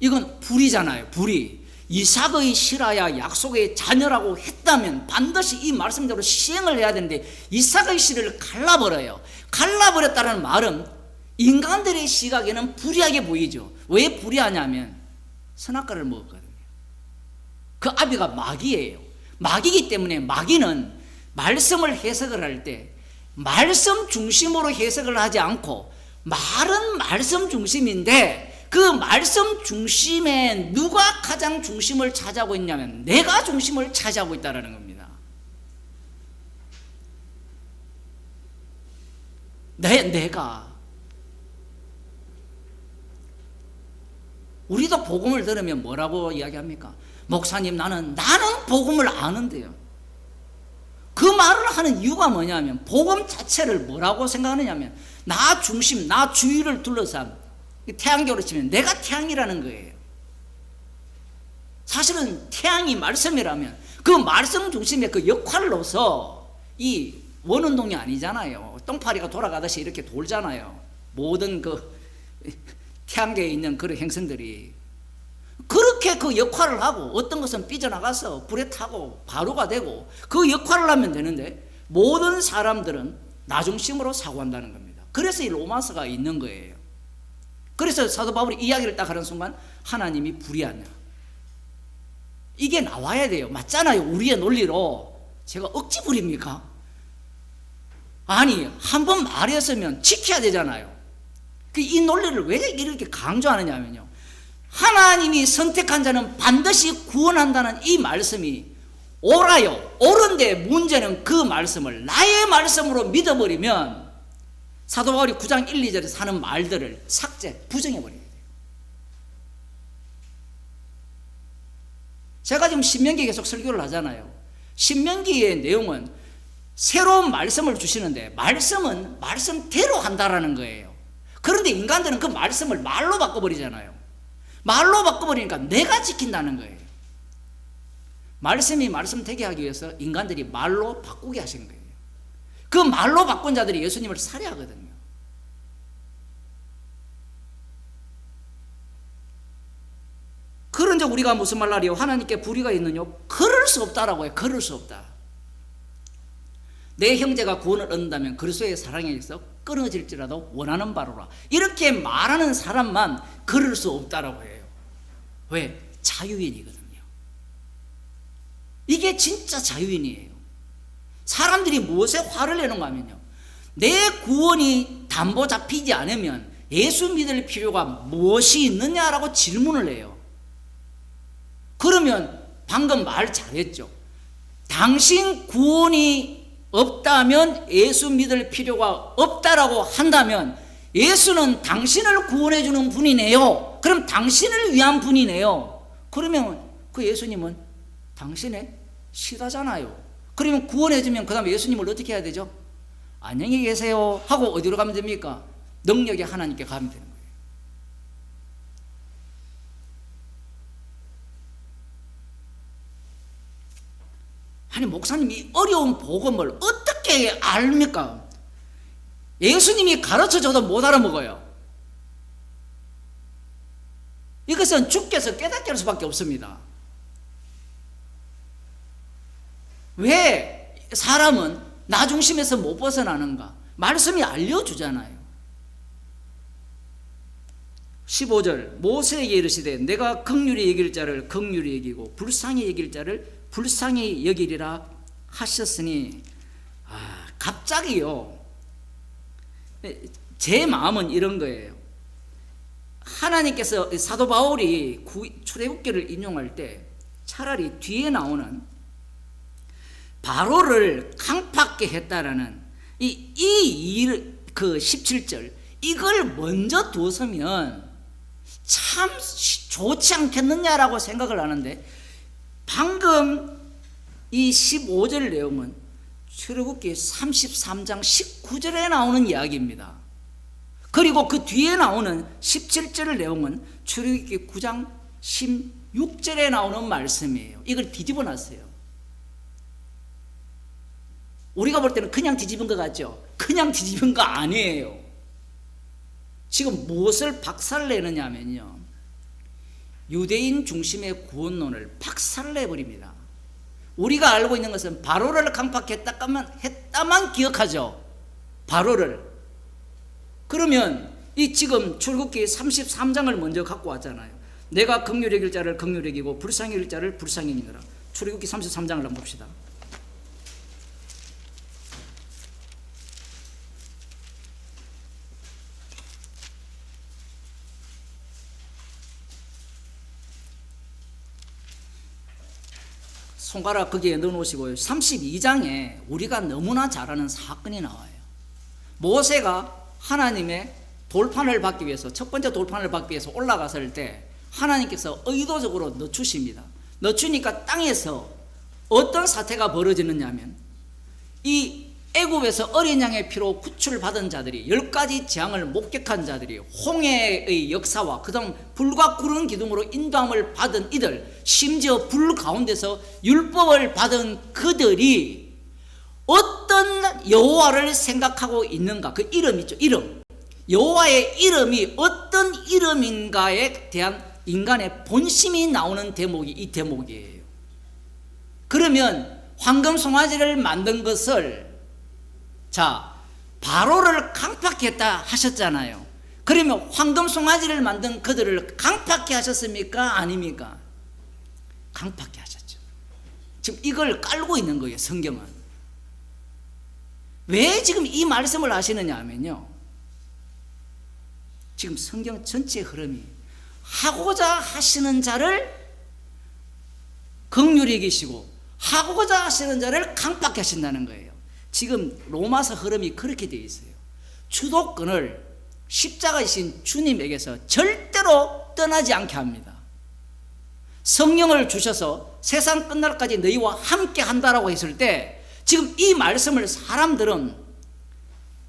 이건 불의잖아요. 불의. 이삭의 씨라야 약속의 자녀라고 했다면 반드시 이 말씀대로 시행을 해야 되는데 이삭의 씨를 갈라버려요. 갈라버렸다는 말은 인간들의 시각에는 불의하게 보이죠. 왜 불의하냐면 선악과를 먹었거든요. 그 아비가 마귀예요. 마귀이기 때문에 마귀는 말씀을 해석을 할 때 말씀 중심으로 해석을 하지 않고 말은 말씀 중심인데 그 말씀 중심에 누가 가장 중심을 차지하고 있냐면 내가 중심을 차지하고 있다는 겁니다. 내가. 우리도 복음을 들으면 뭐라고 이야기합니까? 목사님 나는 복음을 아는데요. 그 말을 하는 이유가 뭐냐면 복음 자체를 뭐라고 생각하느냐면 나 중심, 나 주위를 둘러싼 태양교로 치면 내가 태양이라는 거예요. 사실은 태양이 말씀이라면 그 말씀 중심의 그 역할로서 이 원운동이 아니잖아요. 똥파리가 돌아가듯이 이렇게 돌잖아요. 모든 그 태양계에 있는 그런 행성들이 그렇게 그 역할을 하고 어떤 것은 삐져나가서 불에 타고 가루가 되고 그 역할을 하면 되는데 모든 사람들은 나 중심으로 사고한다는 겁니다. 그래서 이 로마서가 있는 거예요. 그래서 사도 바울이 이야기를 딱 하는 순간 하나님이 불의하냐 이게 나와야 돼요. 맞잖아요. 우리의 논리로. 제가 억지 부립니까? 아니 한번 말했으면 지켜야 되잖아요. 이 논리를 왜 이렇게 강조하느냐면요, 하나님이 선택한 자는 반드시 구원한다는 이 말씀이 옳아요. 옳은데 문제는 그 말씀을 나의 말씀으로 믿어버리면 사도 바울이 9장 1, 2절에서 하는 말들을 삭제, 부정해버려야 돼요. 제가 지금 신명기 계속 설교를 하잖아요. 신명기의 내용은 새로운 말씀을 주시는데 말씀은 말씀대로 한다라는 거예요. 그런데 인간들은 그 말씀을 말로 바꿔버리잖아요. 말로 바꿔버리니까 내가 지킨다는 거예요. 말씀이 말씀 되게 하기 위해서 인간들이 말로 바꾸게 하신 거예요. 그 말로 바꾼 자들이 예수님을 살해하거든요. 그런데 우리가 무슨 말하리요? 하나님께 불의가 있느냐? 그럴 수 없다라고 해요. 그럴 수 없다. 내 형제가 구원을 얻는다면 그리스도의 사랑에서 끊어질지라도 원하는 바로라. 이렇게 말하는 사람만 그럴 수 없다라고 해요. 왜? 자유인이거든요. 이게 진짜 자유인이에요. 사람들이 무엇에 화를 내는가 하면요, 내 구원이 담보 잡히지 않으면 예수 믿을 필요가 무엇이 있느냐라고 질문을 해요. 그러면 방금 말 잘했죠. 당신 구원이 없다면 예수 믿을 필요가 없다라고 한다면 예수는 당신을 구원해 주는 분이네요. 그럼 당신을 위한 분이네요. 그러면 그 예수님은 당신의 시다잖아요. 그러면 구원해 주면 그 다음에 예수님을 어떻게 해야 되죠? 안녕히 계세요 하고 어디로 가면 됩니까? 능력의 하나님께 가면 되는 거예요. 아니, 목사님이 어려운 복음을 어떻게 압니까? 예수님이 가르쳐줘도 못 알아먹어요. 이것은 주께서 깨닫게 할 수밖에 없습니다. 왜 사람은 나 중심에서 못 벗어나는가? 말씀이 알려주잖아요. 15절, 모세에게 이르시되 내가 긍휼히 여길 자를 긍휼히 여기고 불쌍히 여길 자를 불쌍히 여기리라 하셨으니, 갑자기요, 제 마음은 이런 거예요. 하나님께서 사도 바울이 출애굽기를 인용할 때 차라리 뒤에 나오는 바로를 강팍게 했다라는 그 17절, 이걸 먼저 두었으면 참 좋지 않겠느냐라고 생각을 하는데, 방금 이 15절 내용은 출애굽기 33장 19절에 나오는 이야기입니다. 그리고 그 뒤에 나오는 17절 내용은 출애굽기 9장 16절에 나오는 말씀이에요. 이걸 뒤집어 놨어요. 우리가 볼 때는 그냥 뒤집은 것 같죠? 그냥 뒤집은 거 아니에요. 지금 무엇을 박살내느냐 하면요, 유대인 중심의 구원론을 박살내버립니다. 우리가 알고 있는 것은 바로를 강팍했다만 기억하죠. 바로를. 그러면 이 지금 출애굽기 33장을 먼저 갖고 왔잖아요. 내가 긍휼히 여길 자를 긍휼히 여기고 불쌍히 여길 자를 불쌍히 여기느라. 출애굽기 33장을 한번 봅시다. 손가락 거기에 넣어놓으시고요. 32장에 우리가 너무나 잘 아는 사건이 나와요. 모세가 하나님의 돌판을 받기 위해서, 첫 번째 돌판을 받기 위해서 올라갔을 때 하나님께서 의도적으로 늦추십니다. 늦추니까 땅에서 어떤 사태가 벌어지느냐 하면, 이 애굽에서 어린 양의 피로 구출받은 자들이, 10가지 재앙을 목격한 자들이, 홍해의 역사와 그 다음 불과 구름 기둥으로 인도함을 받은 이들, 심지어 불 가운데서 율법을 받은 그들이 어떤 여호와를 생각하고 있는가, 그 이름 있죠, 이름. 여호와의 이름이 어떤 이름인가에 대한 인간의 본심이 나오는 대목이 이 대목이에요. 그러면 황금 송아지를 만든 것을, 자, 바로를 강팍케 했다 하셨잖아요. 그러면 황금 송아지를 만든 그들을 강팍케 하셨습니까? 아닙니까? 강팍케 하셨죠. 지금 이걸 깔고 있는 거예요, 성경은. 왜 지금 이 말씀을 하시느냐 하면요, 지금 성경 전체 흐름이 하고자 하시는 자를 긍휼히 여기시고 하고자 하시는 자를 강팍케 하신다는 거예요. 지금 로마서 흐름이 그렇게 되어 있어요. 주도권을 십자가이신 주님에게서 절대로 떠나지 않게 합니다. 성령을 주셔서 세상 끝날까지 너희와 함께 한다라고 했을 때, 지금 이 말씀을 사람들은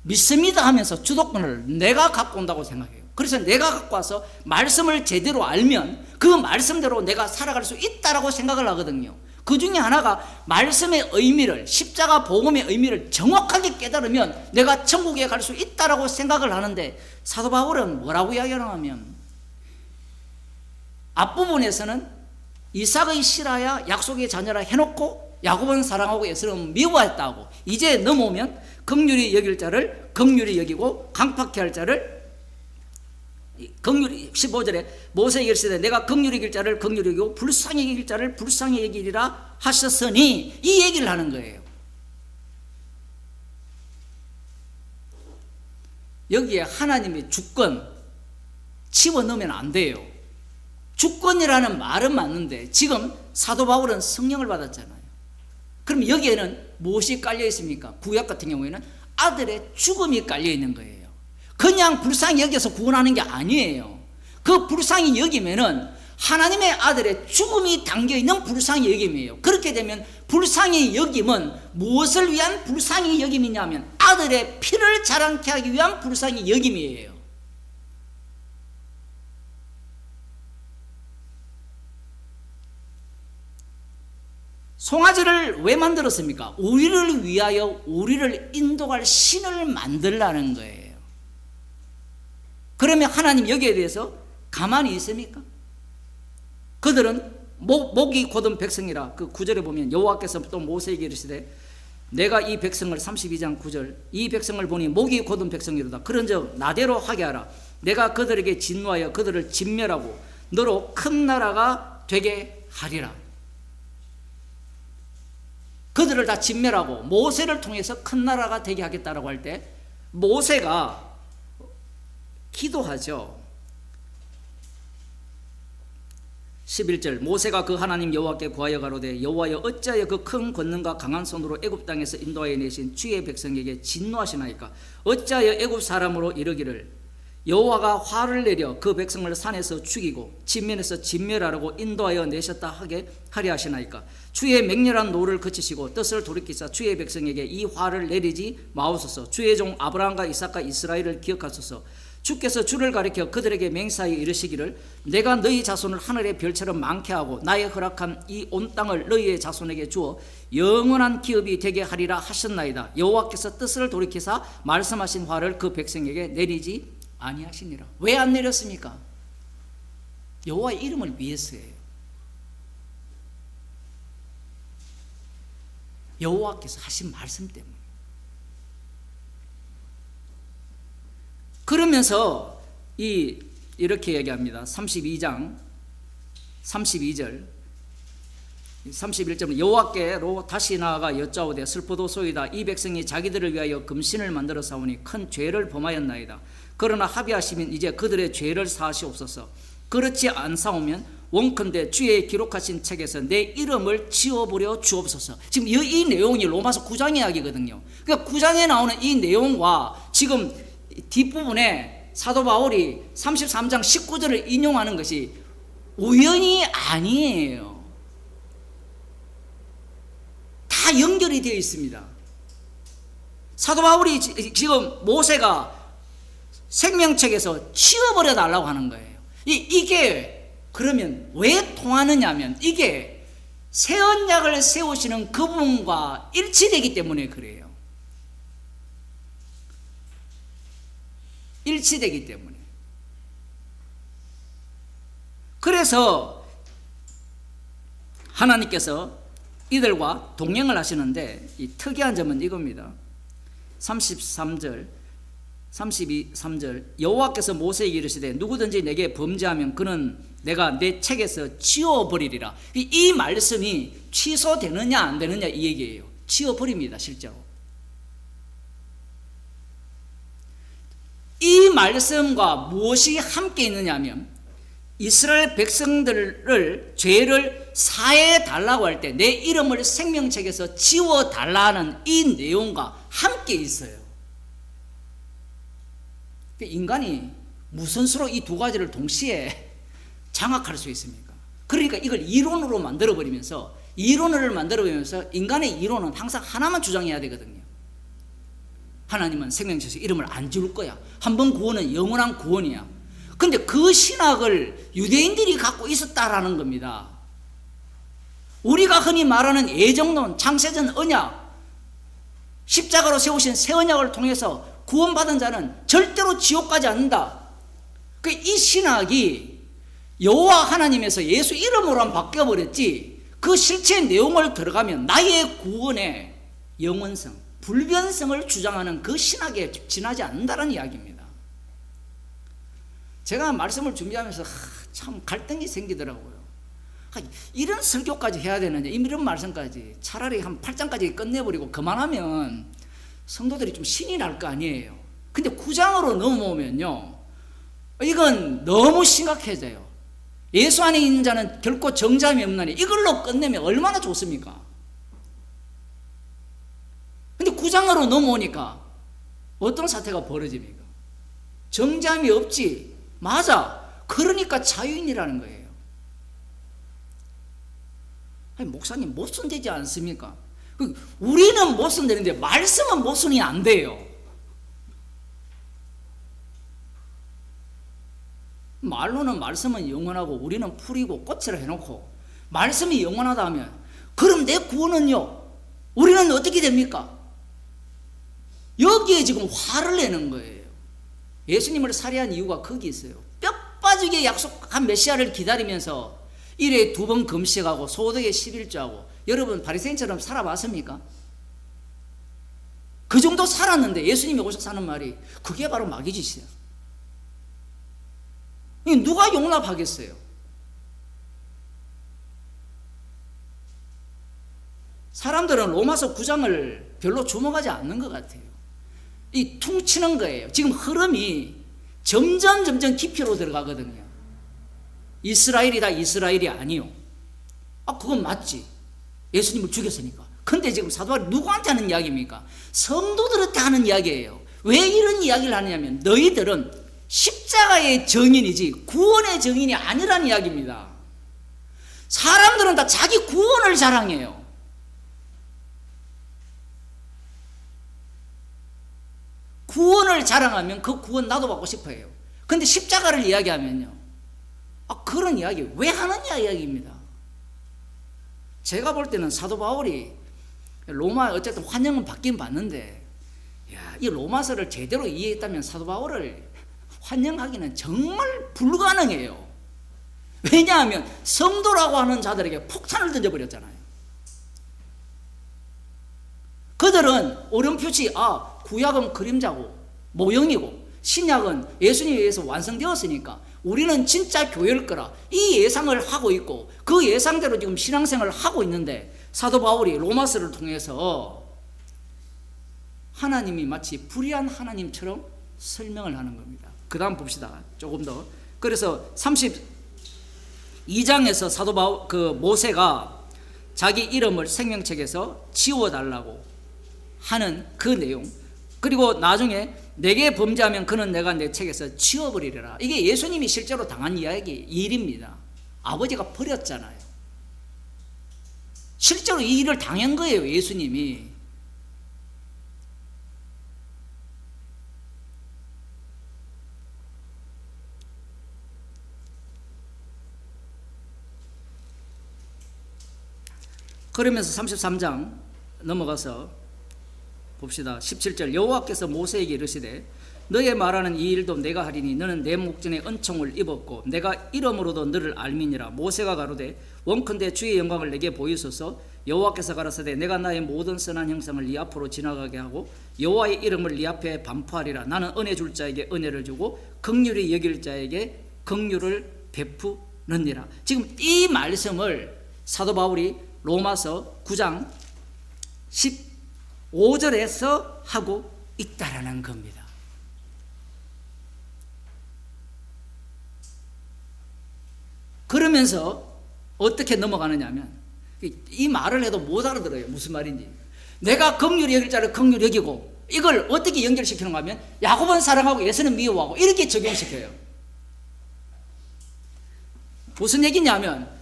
믿습니다 하면서 주도권을 내가 갖고 온다고 생각해요. 그래서 내가 갖고 와서 말씀을 제대로 알면 그 말씀대로 내가 살아갈 수 있다라고 생각을 하거든요. 그 중에 하나가 말씀의 의미를, 십자가 복음의 의미를 정확하게 깨달으면 내가 천국에 갈 수 있다라고 생각을 하는데, 사도 바울은 뭐라고 이야기하냐면, 앞부분에서는 이삭의 씨라야 약속의 자녀라 해놓고 야곱은 사랑하고 에서는 미워했다고. 이제 넘어오면 긍휼히 여길 자를 긍휼히 여기고 강팍해 할 자를 긍휼히 15절에 모세에게 이르시되 내가 긍휼히 여길 자를 긍휼히 여기고 불쌍히 여길 자를 불쌍히 여기리라 하셨으니 이 얘기를 하는 거예요. 여기에 하나님의 주권 집어넣으면 안 돼요. 주권이라는 말은 맞는데 지금 사도 바울은 성령을 받았잖아요. 그럼 여기에는 무엇이 깔려 있습니까? 구약 같은 경우에는 아들의 죽음이 깔려 있는 거예요. 그냥 불쌍히 여겨서 구원하는 게 아니에요. 그 불쌍히 여기면은 하나님의 아들의 죽음이 담겨 있는 불쌍히 여김이에요. 그렇게 되면 불쌍히 여김은 무엇을 위한 불쌍히 여김이냐면 아들의 피를 자랑케 하기 위한 불쌍히 여김이에요. 송아지를 왜 만들었습니까? 우리를 위하여 우리를 인도할 신을 만들라는 거예요. 그러면 하나님 여기에 대해서 가만히 있습니까? 그들은 목이 곧은 백성이라. 그 9절에 보면 여호와께서 또 모세에게 이르시되 내가 이 백성을 32장 9절 이 백성을 보니 목이 곧은 백성이로다. 그런즉 나대로 하게 하라. 내가 그들에게 진노하여 그들을 진멸하고 너로 큰 나라가 되게 하리라. 그들을 다 진멸하고 모세를 통해서 큰 나라가 되게 하겠다라고 할 때 모세가 기도하죠. 11절 모세가 그 하나님 여호와께 구하여 가로되 여호와여 어찌하여 그 큰 권능과 강한 손으로 애굽 땅에서 인도하여 내신 주의 백성에게 진노하시나이까? 어찌하여 애굽 사람으로 이르기를 여호와가 화를 내려 그 백성을 산에서 죽이고 진면에서 진멸하라고 인도하여 내셨다 하게 하려 하시나이까? 주의 맹렬한 노를 그치시고 뜻을 돌이키사 주의 백성에게 이 화를 내리지 마옵소서. 주의 종 아브라함과 이삭과 이스라엘을 기억하소서. 주께서 주를 가리켜 그들에게 맹세하여 이르시기를 내가 너희 자손을 하늘의 별처럼 많게 하고 나의 허락한 이 온 땅을 너희의 자손에게 주어 영원한 기업이 되게 하리라 하셨나이다. 여호와께서 뜻을 돌이키사 말씀하신 화를 그 백성에게 내리지 아니하시니라. 왜 안 내렸습니까? 여호와의 이름을 위해서예요. 여호와께서 하신 말씀 때문에. 그러면서 이렇게 얘기합니다. 32장 32절 31절 여호와께로 다시 나아가 여짜오되 슬프도소이다. 이 백성이 자기들을 위하여 금신을 만들어 싸우니 큰 죄를 범하였나이다. 그러나 합의하시면 이제 그들의 죄를 사하시옵소서. 그렇지 않사오면 원컨대 주의 기록하신 책에서 내 이름을 지워버려 주옵소서. 지금 이 내용이 로마서 9장 이야기거든요. 그러니까 9장에 나오는 이 내용과 지금 뒷부분에 사도 바울이 33장 19절을 인용하는 것이 우연이 아니에요. 다 연결이 되어 있습니다. 사도 바울이 지금 모세가 생명책에서 치워버려 달라고 하는 거예요. 이게 그러면 왜 통하느냐 하면 이게 새 언약을 세우시는 그분과 일치되기 때문에 그래요. 일치되기 때문에. 그래서 하나님께서 이들과 동행을 하시는데 이 특이한 점은 이겁니다. 33절 32절 여호와께서 모세에게 이르시되 누구든지 내게 범죄하면 그는 내가 내 책에서 지워버리리라. 이 말씀이 취소되느냐 안 되느냐 이 얘기예요. 지워버립니다. 실제로. 이 말씀과 무엇이 함께 있느냐 하면 이스라엘 백성들을 죄를 사해 달라고 할 때 내 이름을 생명책에서 지워 달라는 이 내용과 함께 있어요. 인간이 무슨 수로 이 두 가지를 동시에 장악할 수 있습니까? 그러니까 이걸 이론으로 만들어버리면서 인간의 이론은 항상 하나만 주장해야 되거든요. 하나님은 생명책에서 이름을 안 지울 거야. 한 번 구원은 영원한 구원이야. 근데 그 신학을 유대인들이 갖고 있었다라는 겁니다. 우리가 흔히 말하는 예정론, 창세전 언약, 십자가로 세우신 새 언약을 통해서 구원받은 자는 절대로 지옥 가지 않는다. 이 신학이 여호와 하나님에서 예수 이름으로만 바뀌어버렸지 그 실체의 내용을 들어가면 나의 구원의 영원성, 불변성을 주장하는 그 신학에 지나지 않는다는 이야기입니다. 제가 말씀을 준비하면서 참 갈등이 생기더라고요. 이런 설교까지 해야 되느냐, 이런 말씀까지 차라리 한 8장까지 끝내버리고 그만하면 성도들이 좀 신이 날 거 아니에요. 근데 9장으로 넘어오면요, 이건 너무 심각해져요. 예수 안에 있는 자는 결코 정잠이 없나니, 이걸로 끝내면 얼마나 좋습니까? 근데 9장으로 넘어오니까 어떤 사태가 벌어집니까? 정잠이 없지. 맞아. 그러니까 자유인이라는 거예요. 아니, 목사님 못 손대지 않습니까? 우리는 못 손대는데 말씀은 못 손이 안 돼요. 말로는 말씀은 영원하고 우리는 풀이고 꽃이라 해놓고 말씀이 영원하다 하면 그럼 내 구원은요? 우리는 어떻게 됩니까? 여기에 지금 화를 내는 거예요. 예수님을 살해한 이유가 거기 있어요. 뼈 빠지게 약속한 메시아를 기다리면서 일에 2번 금식하고 소득에 11조하고, 여러분 바리새인처럼 살아봤습니까? 그 정도 살았는데 예수님이 오셔서 하는 말이 그게 바로 마귀짓이야. 누가 용납하겠어요? 사람들은 로마서 9장을 별로 주목하지 않는 것 같아요. 이 퉁치는 거예요. 지금 흐름이 점점 깊이로 들어가거든요. 이스라엘이다, 이스라엘이 아니요. 그건 맞지. 예수님을 죽였으니까. 근데 지금 사도 바울이 누구한테 하는 이야기입니까? 성도들한테 하는 이야기예요. 왜 이런 이야기를 하느냐면 너희들은 십자가의 증인이지 구원의 증인이 아니라는 이야기입니다. 사람들은 다 자기 구원을 자랑해요. 구원을 자랑하면 그 구원 나도 받고 싶어 해요. 근데 십자가를 이야기하면요, 그런 이야기 왜 하느냐 이야기입니다. 제가 볼 때는 사도 바울이 로마 어쨌든 환영은 받긴 받는데, 이 로마서를 제대로 이해했다면 사도 바울을 환영하기는 정말 불가능해요. 왜냐하면 성도라고 하는 자들에게 폭탄을 던져버렸잖아요. 그들은 오름표치, 구약은 그림자고 모형이고 신약은 예수님에 의해서 완성되었으니까 우리는 진짜 교회일 거라, 이 예상을 하고 있고 그 예상대로 지금 신앙생활을 하고 있는데, 사도 바울이 로마서를 통해서 하나님이 마치 불의한 하나님처럼 설명을 하는 겁니다. 그 다음 봅시다. 조금 더. 그래서 32장에서 사도 바울, 모세가 자기 이름을 생명책에서 지워달라고 하는 그 내용, 그리고 나중에 내게 범죄하면 그는 내가 내 책에서 지워버리리라. 이게 예수님이 실제로 당한 일입니다. 아버지가 버렸잖아요. 실제로 이 일을 당한 거예요, 예수님이. 그러면서 33장 넘어가서 봅시다. 17절, 여호와께서 모세에게 이르시되 너의 말하는 이 일도 내가 하리니 너는 내 목전에 은총을 입었고 내가 이름으로도 너를 알미니라. 모세가 가로되 원컨대 주의 영광을 내게 보이소서. 여호와께서 가라사대 내가 나의 모든 선한 형상을 네 앞으로 지나가게 하고 여호와의 이름을 네 앞에 반포하리라. 나는 은혜 줄 자에게 은혜를 주고 긍휼히 여길 자에게 긍휼을 베푸느니라. 지금 이 말씀을 사도 바울이 로마서 9장 15절에서 하고 있다라는 겁니다. 그러면서 어떻게 넘어가느냐 하면, 이 말을 해도 못 알아들어요. 무슨 말인지. 내가 긍휼히 여길 자를 긍휼히 여기고, 이걸 어떻게 연결시키는가 하면 야곱은 사랑하고 예수는 미워하고 이렇게 적용시켜요. 무슨 얘기냐면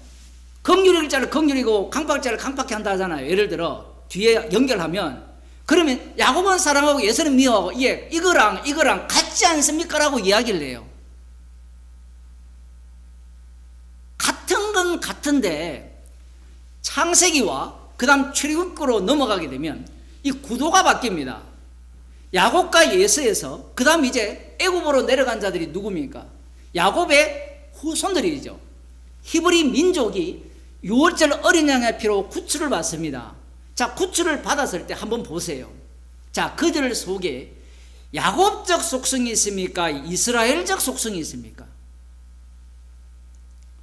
긍휼히 여길 자를 긍휼히 여기고 강팍할 자를 강팍히 한다 하잖아요. 예를 들어 뒤에 연결하면, 그러면 야곱은 사랑하고 예수는 미워하고 이거랑 같지 않습니까? 라고 이야기를 해요. 같은 건 같은데 창세기와 그 다음 출애굽기로 넘어가게 되면 이 구도가 바뀝니다. 야곱과 예서에서 그 다음 이제 애굽으로 내려간 자들이 누굽니까? 야곱의 후손들이죠. 히브리 민족이 유월절 어린 양의 피로 구출을 받습니다. 자, 구출을 받았을 때 한번 보세요. 자, 그들 속에 야곱적 속성이 있습니까? 이스라엘적 속성이 있습니까?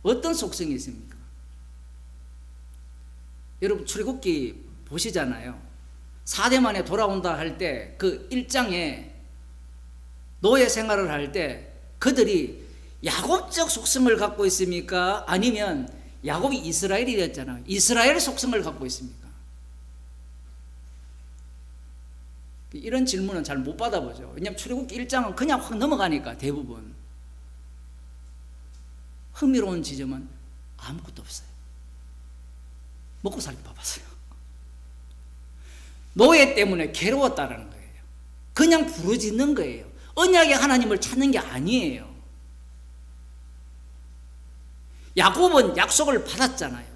어떤 속성이 있습니까? 여러분 출애굽기 보시잖아요. 4대 만에 돌아온다 할 때 그 1장에 노예 생활을 할 때 그들이 야곱적 속성을 갖고 있습니까? 아니면 야곱이 이스라엘이 됐잖아요. 이스라엘 속성을 갖고 있습니까? 이런 질문은 잘 못 받아보죠. 왜냐하면 출애굽기 1장은 그냥 확 넘어가니까 대부분. 흥미로운 지점은 아무것도 없어요. 먹고 살기 바빴어요. 노예 때문에 괴로웠다는 거예요. 그냥 부르짖는 거예요. 언약의 하나님을 찾는 게 아니에요. 야곱은 약속을 받았잖아요.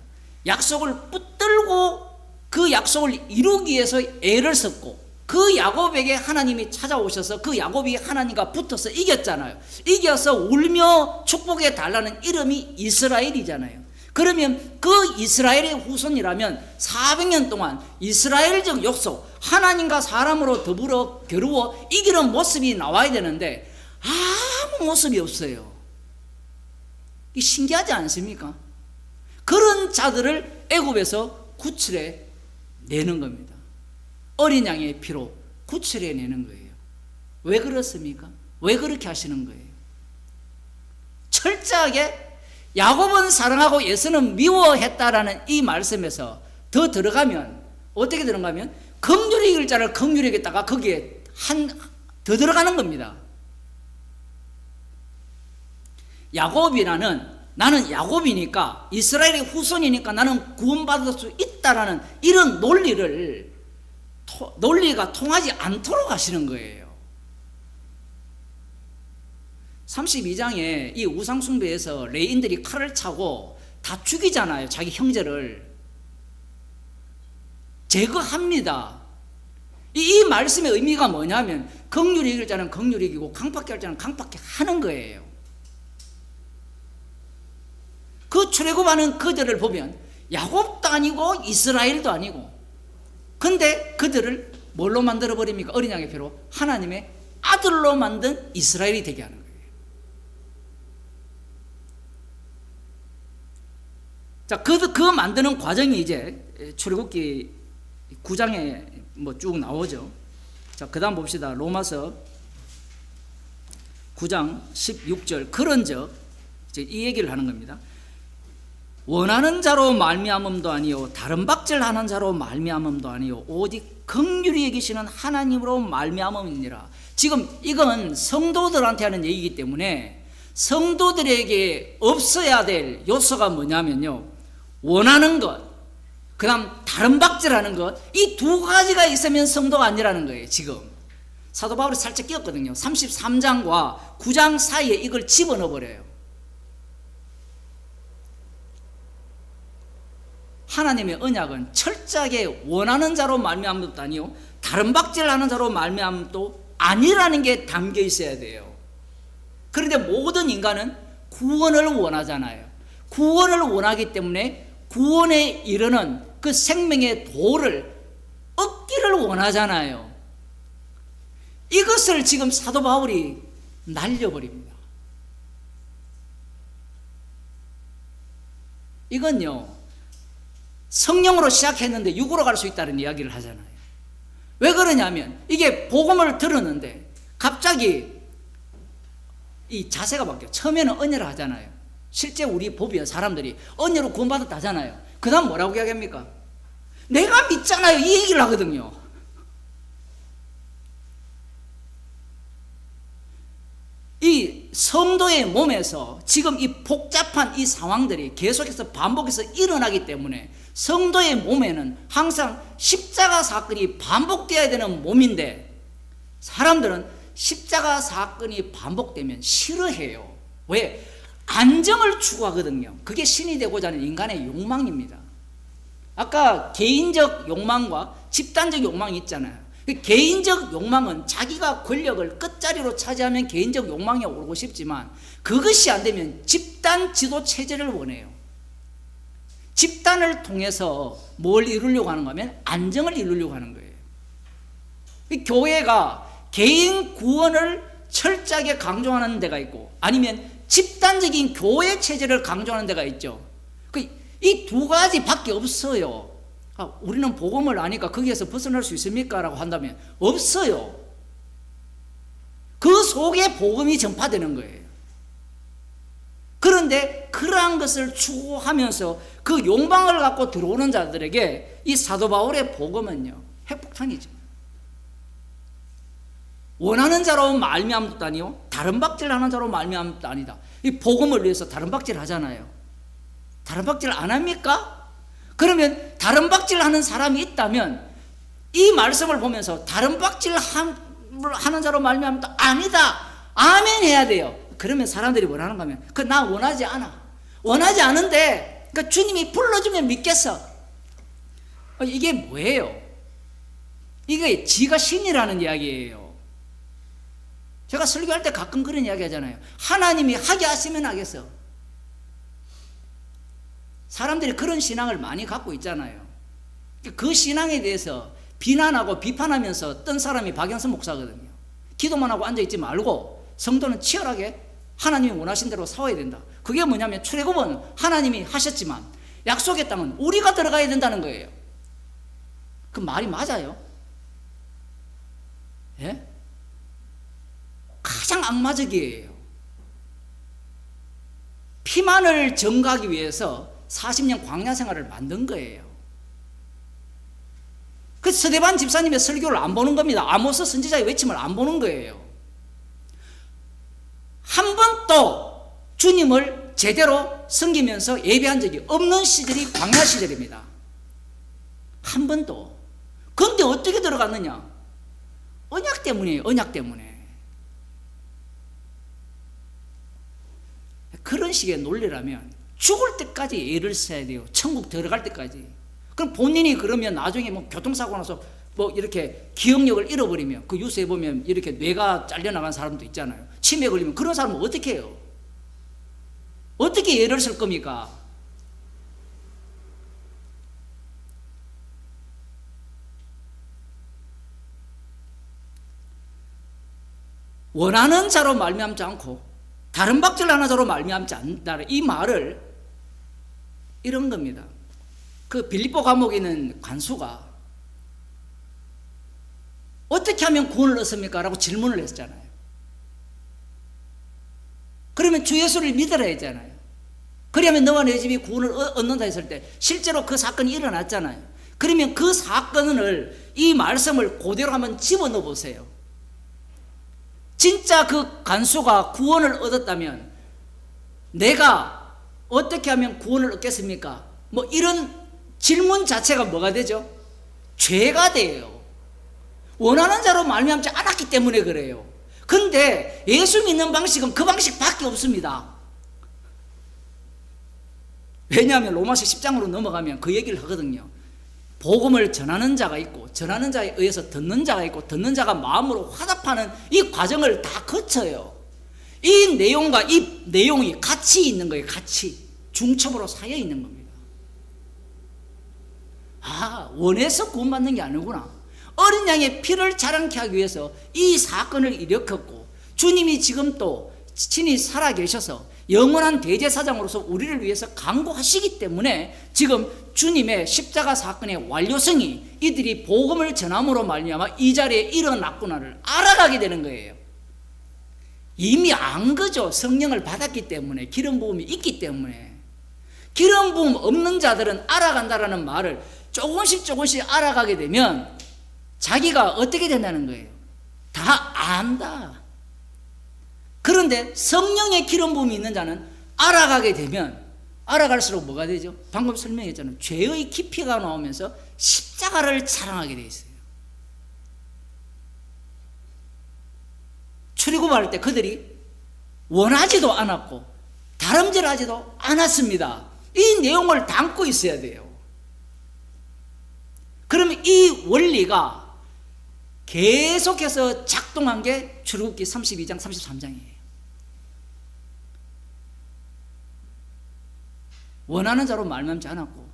약속을 붙들고 그 약속을 이루기 위해서 애를 썼고, 그 야곱에게 하나님이 찾아오셔서 그 야곱이 하나님과 붙어서 이겼잖아요. 이겨서 울며 축복해 달라는 이름이 이스라엘이잖아요. 그러면 그 이스라엘의 후손이라면 400년 동안 이스라엘적 역속, 하나님과 사람으로 더불어 겨루어 이기는 모습이 나와야 되는데 아무 모습이 없어요. 이 신기하지 않습니까? 그런 자들을 애굽에서 구출해 내는 겁니다. 어린 양의 피로 구출해 내는 거예요. 왜 그렇습니까? 왜 그렇게 하시는 거예요? 철저하게 야곱은 사랑하고 에서는 미워했다라는 이 말씀에서 더 들어가면 어떻게 들어가면 긍휼히 이길 자를 긍휼히 여기다가 거기에 더 들어가는 겁니다. 야곱이라는, 나는 야곱이니까 이스라엘의 후손이니까 나는 구원받을 수 있다라는 이런 논리가 통하지 않도록 하시는 거예요. 32장에 이 우상숭배에서 레인들이 칼을 차고 다 죽이잖아요. 자기 형제를 제거합니다. 이 말씀의 의미가 뭐냐면 긍휼히 이길 자는 긍휼히 이기고 강팍해 할 자는 강팍해 하는 거예요. 그 출애굽하는 그들을 보면 야곱도 아니고 이스라엘도 아니고, 근데 그들을 뭘로 만들어 버립니까? 어린 양의 피로 하나님의 아들로 만든 이스라엘이 되게 하는 거예요. 자, 그 만드는 과정이 이제 출애굽기 9장에 뭐 쭉 나오죠. 자, 그 다음 봅시다. 로마서 9장 16절. 그런즉 이제 이 얘기를 하는 겁니다. 원하는 자로 말미암음도 아니요 다른 박질하는 자로 말미암음도 아니요 오직 긍휼히 여기시는 하나님으로 말미암음이니라. 지금 이건 성도들한테 하는 얘기이기 때문에 성도들에게 없어야 될 요소가 뭐냐면요, 원하는 것, 그 다음 다른 박질하는 것, 이 두 가지가 있으면 성도가 아니라는 거예요. 지금 사도 바울이 살짝 끼었거든요. 33장과 9장 사이에 이걸 집어넣어 버려요. 하나님의 언약은 철저하게 원하는 자로 말미암음도 아니요 다른 박질하는 자로 말미암음도 아니라는 게 담겨 있어야 돼요. 그런데 모든 인간은 구원을 원하잖아요. 구원을 원하기 때문에 구원에 이르는 그 생명의 도를 얻기를 원하잖아요. 이것을 지금 사도 바울이 날려버립니다. 이건요, 성령으로 시작했는데 육으로 갈 수 있다는 이야기를 하잖아요. 왜 그러냐면 이게 복음을 들었는데 갑자기 이 자세가 바뀌어요. 처음에는 은혜를 하잖아요. 실제 우리 법이요, 사람들이 은혜로 구원받았다 하잖아요. 그 다음 뭐라고 이야기합니까? 내가 믿잖아요, 이 얘기를 하거든요. 이 성도의 몸에서 지금 이 복잡한 이 상황들이 계속해서 반복해서 일어나기 때문에 성도의 몸에는 항상 십자가 사건이 반복되어야 되는 몸인데, 사람들은 십자가 사건이 반복되면 싫어해요. 왜? 안정을 추구하거든요. 그게 신이 되고자 하는 인간의 욕망입니다. 아까 개인적 욕망과 집단적 욕망이 있잖아요. 개인적 욕망은 자기가 권력을 끝자리로 차지하면 개인적 욕망이 오르고 싶지만, 그것이 안 되면 집단 지도 체제를 원해요. 집단을 통해서 뭘 이루려고 하는가 하면 안정을 이루려고 하는 거예요. 이 교회가 개인 구원을 철저하게 강조하는 데가 있고 아니면 집단적인 교회 체제를 강조하는 데가 있죠. 이 두 가지밖에 없어요. 우리는 복음을 아니까 거기에서 벗어날 수 있습니까? 라고 한다면 없어요. 그 속에 복음이 전파되는 거예요. 그런데 그러한 것을 추구하면서 그 욕망을 갖고 들어오는 자들에게 이 사도 바울의 복음은요, 핵폭탄이죠. 원하는 자로 말미암도 아니요, 다른 박질하는 자로 말미암도 아니다. 이 복음을 위해서 다른 박질 하잖아요. 다른 박질 안 합니까? 그러면 다른 박질하는 사람이 있다면 이 말씀을 보면서 다른 박질하는 자로 말미암도 아니다. 아멘 해야 돼요. 그러면 사람들이 뭐라는 거면 나 원하지 않아. 원하지 않은데 주님이 불러주면 믿겠어. 이게 뭐예요? 이게 지가 신이라는 이야기예요. 제가 설교할 때 가끔 그런 이야기 하잖아요. 하나님이 하게 하시면 하겠어. 사람들이 그런 신앙을 많이 갖고 있잖아요. 그 신앙에 대해서 비난하고 비판하면서 뜬 사람이 박영선 목사거든요. 기도만 하고 앉아있지 말고 성도는 치열하게 하나님이 원하신 대로 싸워야 된다. 그게 뭐냐면 출애굽은 하나님이 하셨지만 약속의 땅은 우리가 들어가야 된다는 거예요. 그 말이 맞아요? 예? 가장 악마적이에요. 피만을 증거하기 위해서 40년 광야 생활을 만든 거예요. 그 스데반 집사님의 설교를 안 보는 겁니다. 아모스 선지자의 외침을 안 보는 거예요. 한 번도 주님을 제대로 섬기면서 예배한 적이 없는 시절이 광야 시절입니다. 한 번도. 그런데 어떻게 들어갔느냐? 언약 때문이에요. 언약 때문에. 그런 식의 논리라면 죽을 때까지 예를 써야 돼요. 천국 들어갈 때까지. 그럼 본인이 그러면 나중에 교통사고 나서 이렇게 기억력을 잃어버리면 그 뉴스에 보면 이렇게 뇌가 잘려나간 사람도 있잖아요. 치매 걸리면 그런 사람은 어떻게 해요? 어떻게 예를 쓸 겁니까? 원하는 자로 말미암지 않고 다른 박질하는 자로 말미암지 않는다. 이 말을 이런 겁니다. 그 빌립보 감옥에 있는 관수가 어떻게 하면 구원을 얻습니까? 라고 질문을 했잖아요. 그러면 주 예수를 믿으라 했잖아요. 그러면 너와 내 집이 구원을 얻는다 했을 때 실제로 그 사건이 일어났잖아요. 그러면 그 사건을 이 말씀을 그대로 한번 집어넣어 보세요. 진짜 그 간수가 구원을 얻었다면 내가 어떻게 하면 구원을 얻겠습니까? 이런 질문 자체가 뭐가 되죠? 죄가 돼요. 원하는 자로 말미암지 않았기 때문에 그래요. 근데 예수 믿는 방식은 그 방식밖에 없습니다. 왜냐하면 로마서 10장으로 넘어가면 그 얘기를 하거든요. 복음을 전하는 자가 있고 전하는 자에 의해서 듣는 자가 있고 듣는 자가 마음으로 화답하는 이 과정을 다 거쳐요. 이 내용과 이 내용이 같이 있는 거예요. 같이 중첩으로 쌓여 있는 겁니다. 원해서 구원받는 게 아니구나. 어린 양의 피를 자랑케 하기 위해서 이 사건을 일으켰고 주님이 지금 또 친히 살아계셔서 영원한 대제사장으로서 우리를 위해서 강구하시기 때문에 지금 주님의 십자가 사건의 완료성이 이들이 복음을 전함으로 말미암아 이 자리에 일어났구나를 알아가게 되는 거예요. 이미 안 거죠. 성령을 받았기 때문에, 기름 부음이 있기 때문에. 기름 부음 없는 자들은 알아간다라는 말을 조금씩 알아가게 되면 자기가 어떻게 된다는 거예요? 다 안다. 그런데 성령의 기름 부음이 있는 자는 알아가게 되면 알아갈수록 뭐가 되죠? 방금 설명했잖아요. 죄의 깊이가 나오면서 십자가를 자랑하게 돼 있어요. 출애굽할 때 그들이 원하지도 않았고 다름질하지도 않았습니다. 이 내용을 담고 있어야 돼요. 그러면 이 원리가 계속해서 작동한 게 출애굽기 32장 33장이에요. 원하는 자로 말미암지 않았고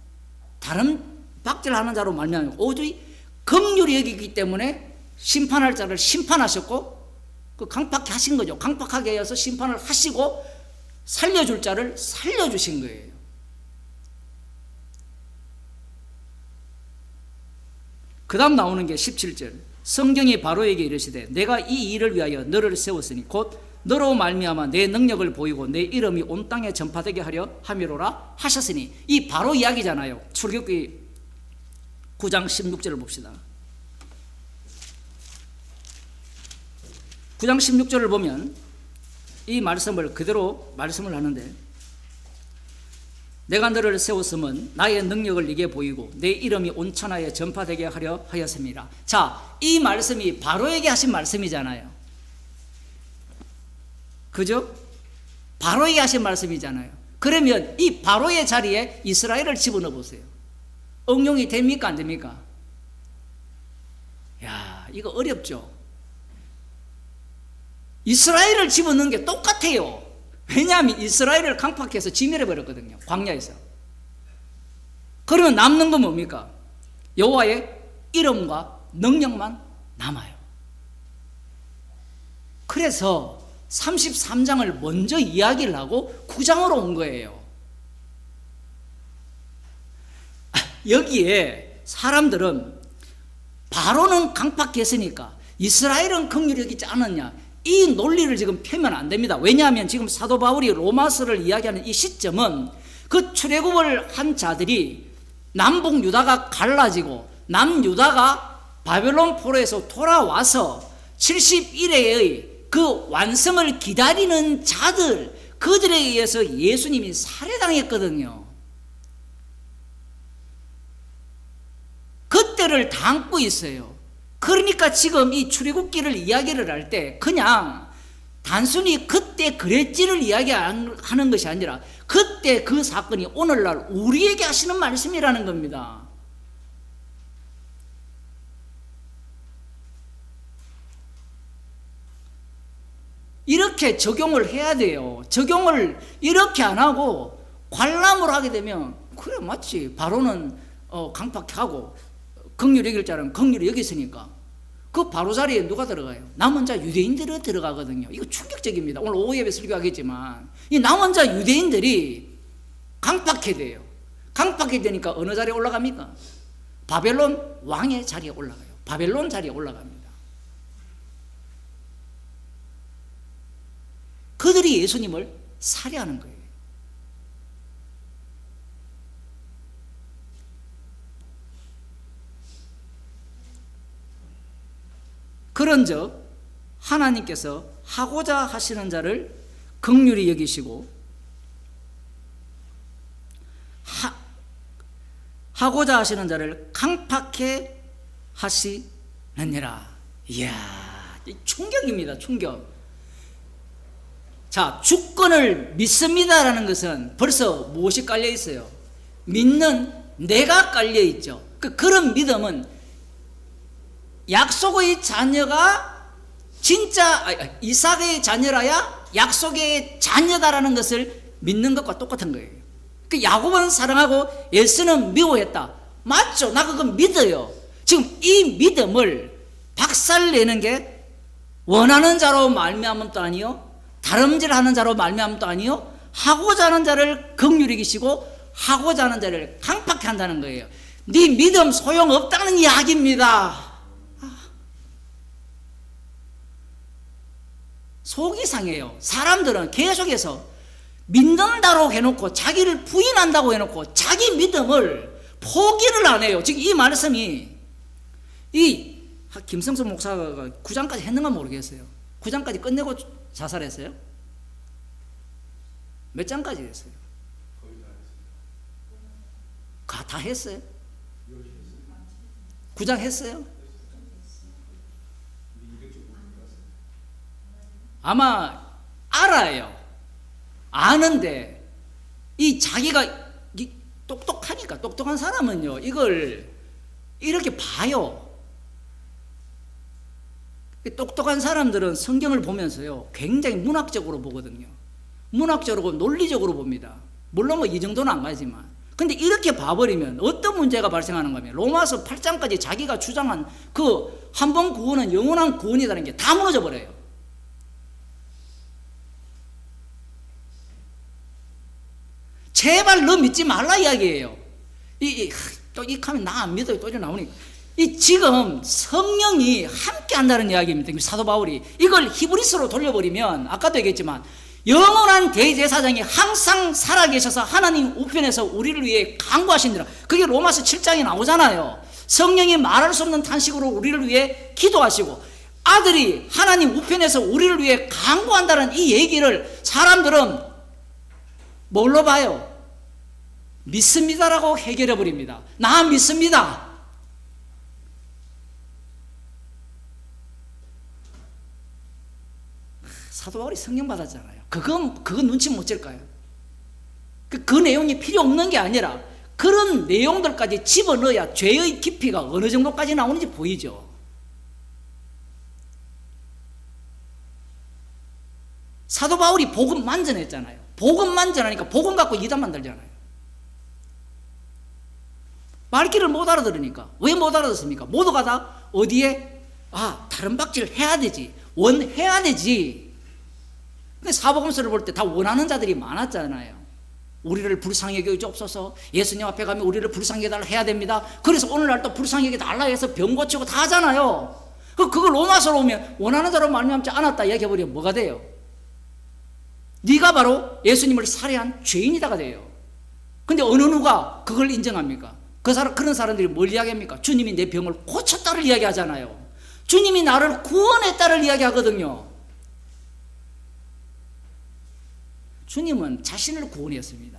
다른 박절하는 자로 말미암아 오직 긍휼히 여기기 때문에 심판할 자를 심판하셨고 그 강팍하게 하신 거죠. 강팍하게 해서 심판을 하시고 살려줄 자를 살려주신 거예요. 그 다음 나오는 게 17절. 성경이 바로에게 이르시되 내가 이 일을 위하여 너를 세웠으니 곧 너로 말미암아 내 능력을 보이고 내 이름이 온 땅에 전파되게 하려 함이로라 하셨으니, 이 바로 이야기잖아요. 출애굽기 9장 16절을 봅시다. 9장 16절을 보면 이 말씀을 그대로 말씀을 하는데, 내가 너를 세웠음은 나의 능력을 네게 보이고 내 이름이 온 천하에 전파되게 하려 하였습니다. 자, 이 말씀이 바로에게 하신 말씀이잖아요. 그죠? 바로에게 하신 말씀이잖아요. 그러면 이 바로의 자리에 이스라엘을 집어넣어 보세요. 응용이 됩니까 안 됩니까? 야, 이거 어렵죠? 이스라엘을 집어넣는 게 똑같아요. 왜냐하면 이스라엘을 강팍해서 진멸해 버렸거든요. 광야에서. 그러면 남는 건 뭡니까? 여호와의 이름과 능력만 남아요. 그래서 33장을 먼저 이야기를 하고 9장으로 온 거예요. 여기에 사람들은 바로는 강팍했으니까 이스라엘은 긍휼히 여기지 않았냐, 이 논리를 지금 펴면 안 됩니다. 왜냐하면 지금 사도 바울이 로마서를 이야기하는 이 시점은 그 출애굽을 한 자들이 남북 유다가 갈라지고 남유다가 바벨론 포로에서 돌아와서 71회의 그 완성을 기다리는 자들, 그들에 의해서 예수님이 살해당했거든요. 그때를 다 안고 있어요. 그러니까 지금 이 출애굽기를 이야기를 할 때 그냥 단순히 그때 그랬지를 이야기하는 것이 아니라 그때 그 사건이 오늘날 우리에게 하시는 말씀이라는 겁니다. 이렇게 적용을 해야 돼요. 적용을 이렇게 안 하고 관람을 하게 되면 그래 맞지, 바로는 강팍하고 긍휼히 여길 자는 긍휼히 여겼으니까 그 바로 자리에 누가 들어가요? 남은 자 유대인들이 들어가거든요. 이거 충격적입니다. 오늘 오후 예배 설교하겠지만 이 남은 자 유대인들이 강팍해 돼요. 강팍해 되니까 어느 자리에 올라갑니까? 바벨론 왕의 자리에 올라가요. 바벨론 자리에 올라갑니다. 그들이 예수님을 살해하는 거예요. 그런즉 하나님께서 하고자 하시는 자를 긍휼히 여기시고 하고자 하시는 자를 강팍해 하시느니라. 이야, 충격입니다. 충격. 자, 주권을 믿습니다라는 것은 벌써 무엇이 깔려 있어요? 믿는 내가 깔려 있죠. 그런 믿음은 약속의 자녀가 진짜 이삭의 자녀라야 약속의 자녀다라는 것을 믿는 것과 똑같은 거예요. 야곱은 사랑하고 에서는 미워했다. 맞죠? 나 그거 믿어요. 지금 이 믿음을 박살내는 게 원하는 자로 말미암은 또 아니요, 다름질하는 자로 말미암은 또 아니요, 하고자 하는 자를 긍휼히 여기시고 하고자 하는 자를 강팍해 한다는 거예요. 네 믿음 소용없다는 이야기입니다. 속이 상해요. 사람들은 계속해서 믿는다고 해놓고 자기를 부인한다고 해놓고 자기 믿음을 포기를 안 해요. 지금 이 말씀이 이 김성수 목사가 9장까지 했는가 모르겠어요. 9장까지 끝내고 자살했어요? 몇 장까지 했어요? 다 했어요? 9장 했어요? 아마 알아요. 아는데 이 자기가 똑똑하니까, 똑똑한 사람은요 이걸 이렇게 봐요. 똑똑한 사람들은 성경을 보면서요 굉장히 문학적으로 보거든요. 문학적으로 논리적으로 봅니다. 물론 뭐 이 정도는 안 가지만 근데 이렇게 봐버리면 어떤 문제가 발생하는가 하면 로마서 8장까지 자기가 주장한 그 한 번 구원은 영원한 구원이라는 게 다 무너져 버려요. 제발 너 믿지 말라 이야기예요. 또 이 하면 나 안 믿어요. 또 이래 나오니까. 지금 성령이 함께 한다는 이야기입니다. 사도 바울이 이걸 히브리서로 돌려버리면 아까도 얘기했지만 영원한 대제사장이 항상 살아계셔서 하나님 우편에서 우리를 위해 간구하시니라. 그게 로마서 7장에 나오잖아요. 성령이 말할 수 없는 탄식으로 우리를 위해 기도하시고 아들이 하나님 우편에서 우리를 위해 간구한다는 이 얘기를 사람들은 뭘로 봐요? 믿습니다라고 해결해 버립니다. 나 믿습니다. 사도 바울이 성령 받았잖아요. 그건 눈치 못 챌까요? 그 내용이 필요 없는 게 아니라 그런 내용들까지 집어넣어야 죄의 깊이가 어느 정도까지 나오는지 보이죠. 사도 바울이 복음 만전했잖아요. 복음 만전하니까 복음 갖고 이단 만들잖아요. 말귀를 못 알아들으니까. 왜 못 알아듣습니까? 모두가 다 어디에? 다른 박질 해야 되지. 원해야 되지. 근데 사복음서를 볼 때 다 원하는 자들이 많았잖아요. 우리를 불쌍히 여겨주옵소서. 예수님 앞에 가면 우리를 불쌍히 여겨달라 해야 됩니다. 그래서 오늘날 또 불쌍히 여겨달라 해서 병 고치고 다 하잖아요. 그걸 로마서로 오면 원하는 자로 말미암지 않았다 얘기해버리면 뭐가 돼요? 네가 바로 예수님을 살해한 죄인이다가 돼요. 근데 어느 누가 그걸 인정합니까? 그런 사람들이 뭘 이야기합니까? 주님이 내 병을 고쳤다를 이야기하잖아요. 주님이 나를 구원했다를 이야기하거든요. 주님은 자신을 구원했습니다.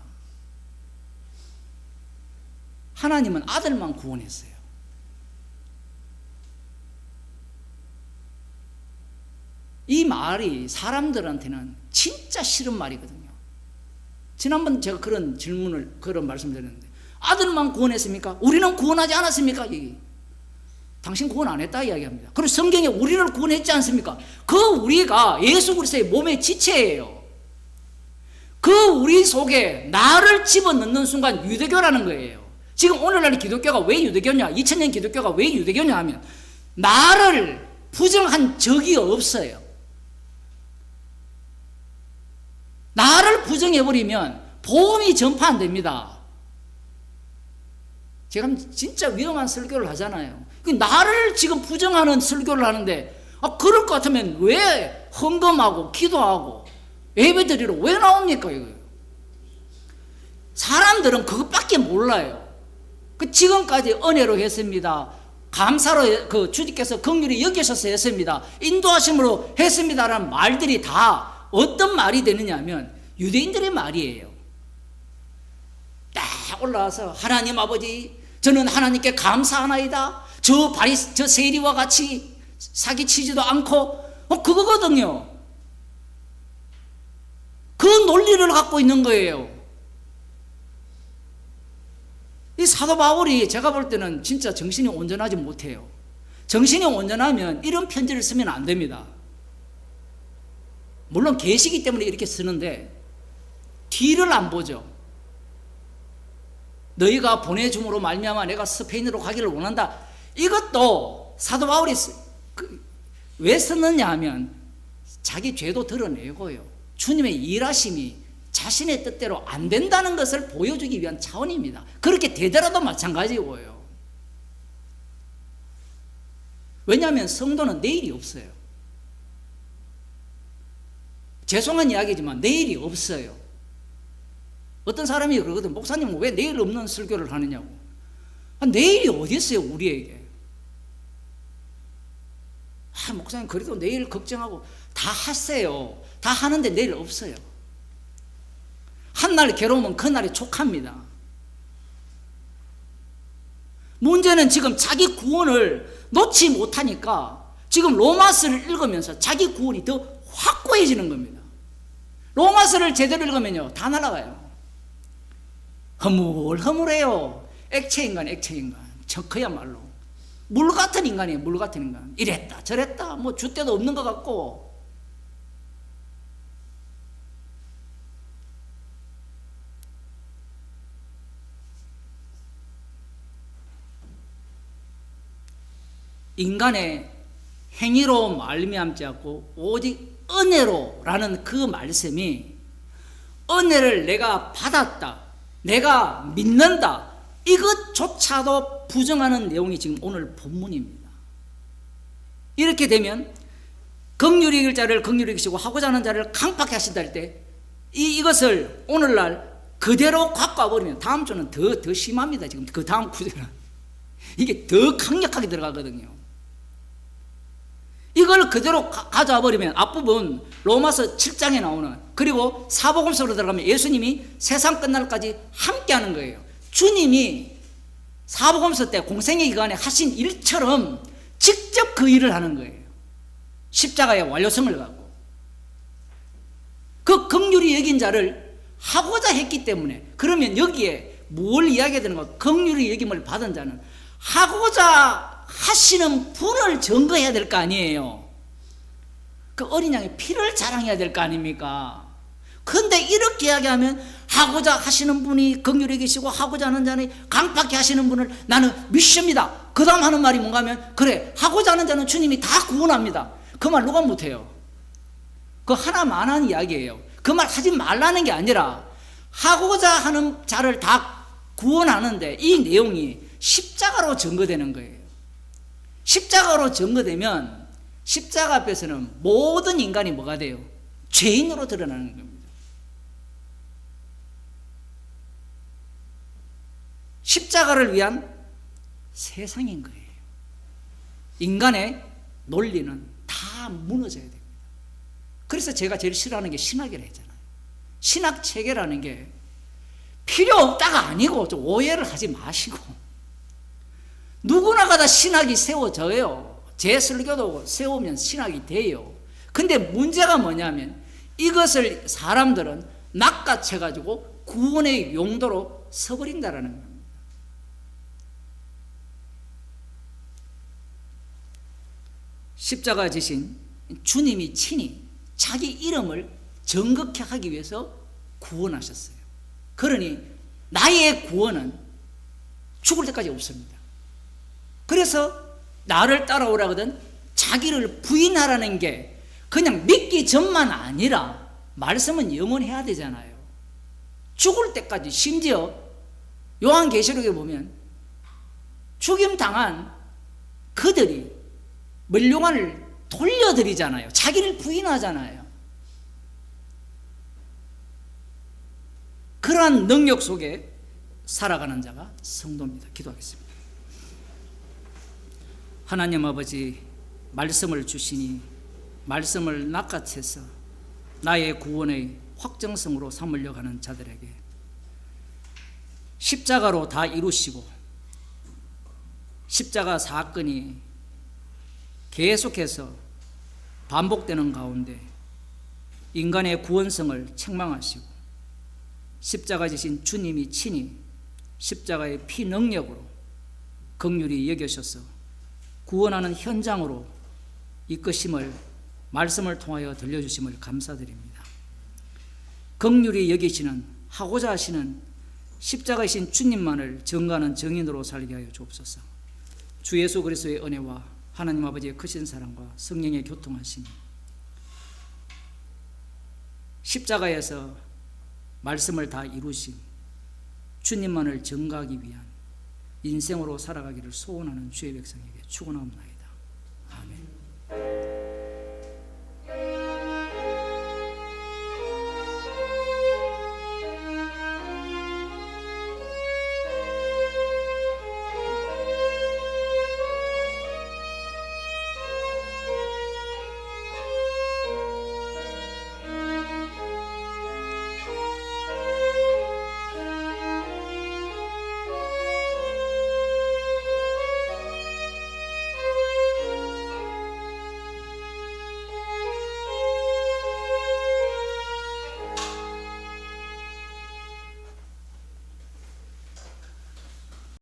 하나님은 아들만 구원했어요. 이 말이 사람들한테는 진짜 싫은 말이거든요. 지난번 제가 그런 말씀을 드렸는데 아들만 구원했습니까? 우리는 구원하지 않았습니까? 당신 구원 안 했다 이야기합니다. 그리고 성경에 우리를 구원했지 않습니까? 그 우리가 예수 그리스도의 몸의 지체예요. 그 우리 속에 나를 집어넣는 순간 유대교라는 거예요. 지금 오늘날 기독교가 왜 유대교냐? 2000년 기독교가 왜 유대교냐 하면 나를 부정한 적이 없어요. 나를 부정해버리면 복음이 전파 안 됩니다. 제가 진짜 위험한 설교를 하잖아요. 나를 지금 부정하는 설교를 하는데 그럴 것 같으면 왜 헌금하고 기도하고 예배드리러 왜 나옵니까? 이거 사람들은 그것밖에 몰라요. 지금까지 은혜로 했습니다. 감사로 주님께서 긍휼히 여기셔서 했습니다. 인도하심으로 했습니다라는 말들이 다 어떤 말이 되느냐 하면 유대인들의 말이에요. 딱 올라와서 하나님 아버지 저는 하나님께 감사하나이다. 저 세리와 같이 사기치지도 않고 그거거든요. 그 논리를 갖고 있는 거예요. 이 사도 바울이 제가 볼 때는 진짜 정신이 온전하지 못해요. 정신이 온전하면 이런 편지를 쓰면 안 됩니다. 물론 계시기 때문에 이렇게 쓰는데 뒤를 안 보죠. 너희가 보내줌으로 말미암아 내가 스페인으로 가기를 원한다. 이것도 사도 바울이 왜 썼느냐 하면 자기 죄도 드러내고요. 주님의 일하심이 자신의 뜻대로 안 된다는 것을 보여주기 위한 차원입니다. 그렇게 되더라도 마찬가지고요. 왜냐하면 성도는 내일이 없어요. 죄송한 이야기지만 내일이 없어요. 어떤 사람이 그러거든. 목사님은 왜 내일 없는 설교를 하느냐고. 내일이 어디 있어요 우리에게. 목사님 그래도 내일 걱정하고 다 하세요. 다 하는데 내일 없어요. 한날 괴로우면 그날이 촉합니다. 문제는 지금 자기 구원을 놓지 못하니까 지금 로마서를 읽으면서 자기 구원이 더 확고해지는 겁니다. 로마서를 제대로 읽으면요 다 날아가요. 허물해요. 액체인간. 그야말로 물 같은 인간이에요. 물 같은 인간. 이랬다 저랬다 뭐 줏대도 없는 것 같고. 인간의 행위로 말미암지 않고 오직 은혜로라는 그 말씀이 은혜를 내가 받았다, 내가 믿는다, 이것조차도 부정하는 내용이 지금 오늘 본문입니다. 이렇게 되면 긍휼히 여길 자를 긍휼히 여기시고 하고자 하는 자를 강팍히 하신다 할 때 이것을 오늘날 그대로 갖고 와버리면 다음 주는 더 심합니다. 지금 그 다음 구절은 이게 더 강력하게 들어가거든요. 이걸 그대로 가져와 버리면 앞부분 로마서 7장에 나오는, 그리고 사복음서로 들어가면 예수님이 세상 끝날까지 함께하는 거예요. 주님이 사복음서 때 공생의 기간에 하신 일처럼 직접 그 일을 하는 거예요. 십자가의 완료성을 갖고 그 긍휼히 여긴 자를 하고자 했기 때문에, 그러면 여기에 뭘 이야기해야 되는가? 긍휼히 여김을 받은 자는 하고자 하시는 분을 증거해야 될 거 아니에요. 그 어린 양의 피를 자랑해야 될 거 아닙니까? 그런데 이렇게 이야기하면 하고자 하시는 분이 긍휼히 계시고 하고자 하는 자는 강팍히 하시는 분을 나는 믿습니다. 그 다음 하는 말이 뭔가 하면, 그래, 하고자 하는 자는 주님이 다 구원합니다. 그 말 누가 못해요? 그 하나만 하는 이야기예요. 그 말 하지 말라는 게 아니라 하고자 하는 자를 다 구원하는데 이 내용이 십자가로 증거되는 거예요. 십자가로 증거되면 십자가 앞에서는 모든 인간이 뭐가 돼요? 죄인으로 드러나는 겁니다. 십자가를 위한 세상인 거예요. 인간의 논리는 다 무너져야 됩니다. 그래서 제가 제일 싫어하는 게 신학이라 했잖아요. 신학 체계라는 게 필요 없다가 아니고 좀 오해를 하지 마시고, 누구나가 다 신학이 세워져요. 제 설교도 세우면 신학이 돼요. 근데 문제가 뭐냐면 이것을 사람들은 낚아채가지고 구원의 용도로 써버린다라는 겁니다. 십자가 지신 주님이 친히 자기 이름을 정극케 하기 위해서 구원하셨어요. 그러니 나의 구원은 죽을 때까지 없습니다. 그래서 나를 따라오라거든 자기를 부인하라는 게 그냥 믿기 전만 아니라 말씀은 영원해야 되잖아요. 죽을 때까지, 심지어 요한계시록에 보면 죽임당한 그들이 멸류관을 돌려드리잖아요. 자기를 부인하잖아요. 그러한 능력 속에 살아가는 자가 성도입니다. 기도하겠습니다. 하나님 아버지, 말씀을 주시니 말씀을 낚아채서 나의 구원의 확정성으로 삼으려고 하는 자들에게 십자가로 다 이루시고 십자가 사건이 계속해서 반복되는 가운데 인간의 구원성을 책망하시고 십자가 지신 주님이 친히 십자가의 피 능력으로 긍휼히 여기셔서 구원하는 현장으로 이끄심을 말씀을 통하여 들려주심을 감사드립니다. 긍휼히 여기시는, 하고자 하시는 십자가이신 주님만을 증거하는 증인으로 살게 하여 주옵소서. 주 예수 그리스도의 은혜와 하나님 아버지의 크신 사랑과 성령의 교통하심, 십자가에서 말씀을 다 이루신 주님만을 증거하기 위한 인생으로 살아가기를 소원하는 주의 백성에게 축원하옵나이다.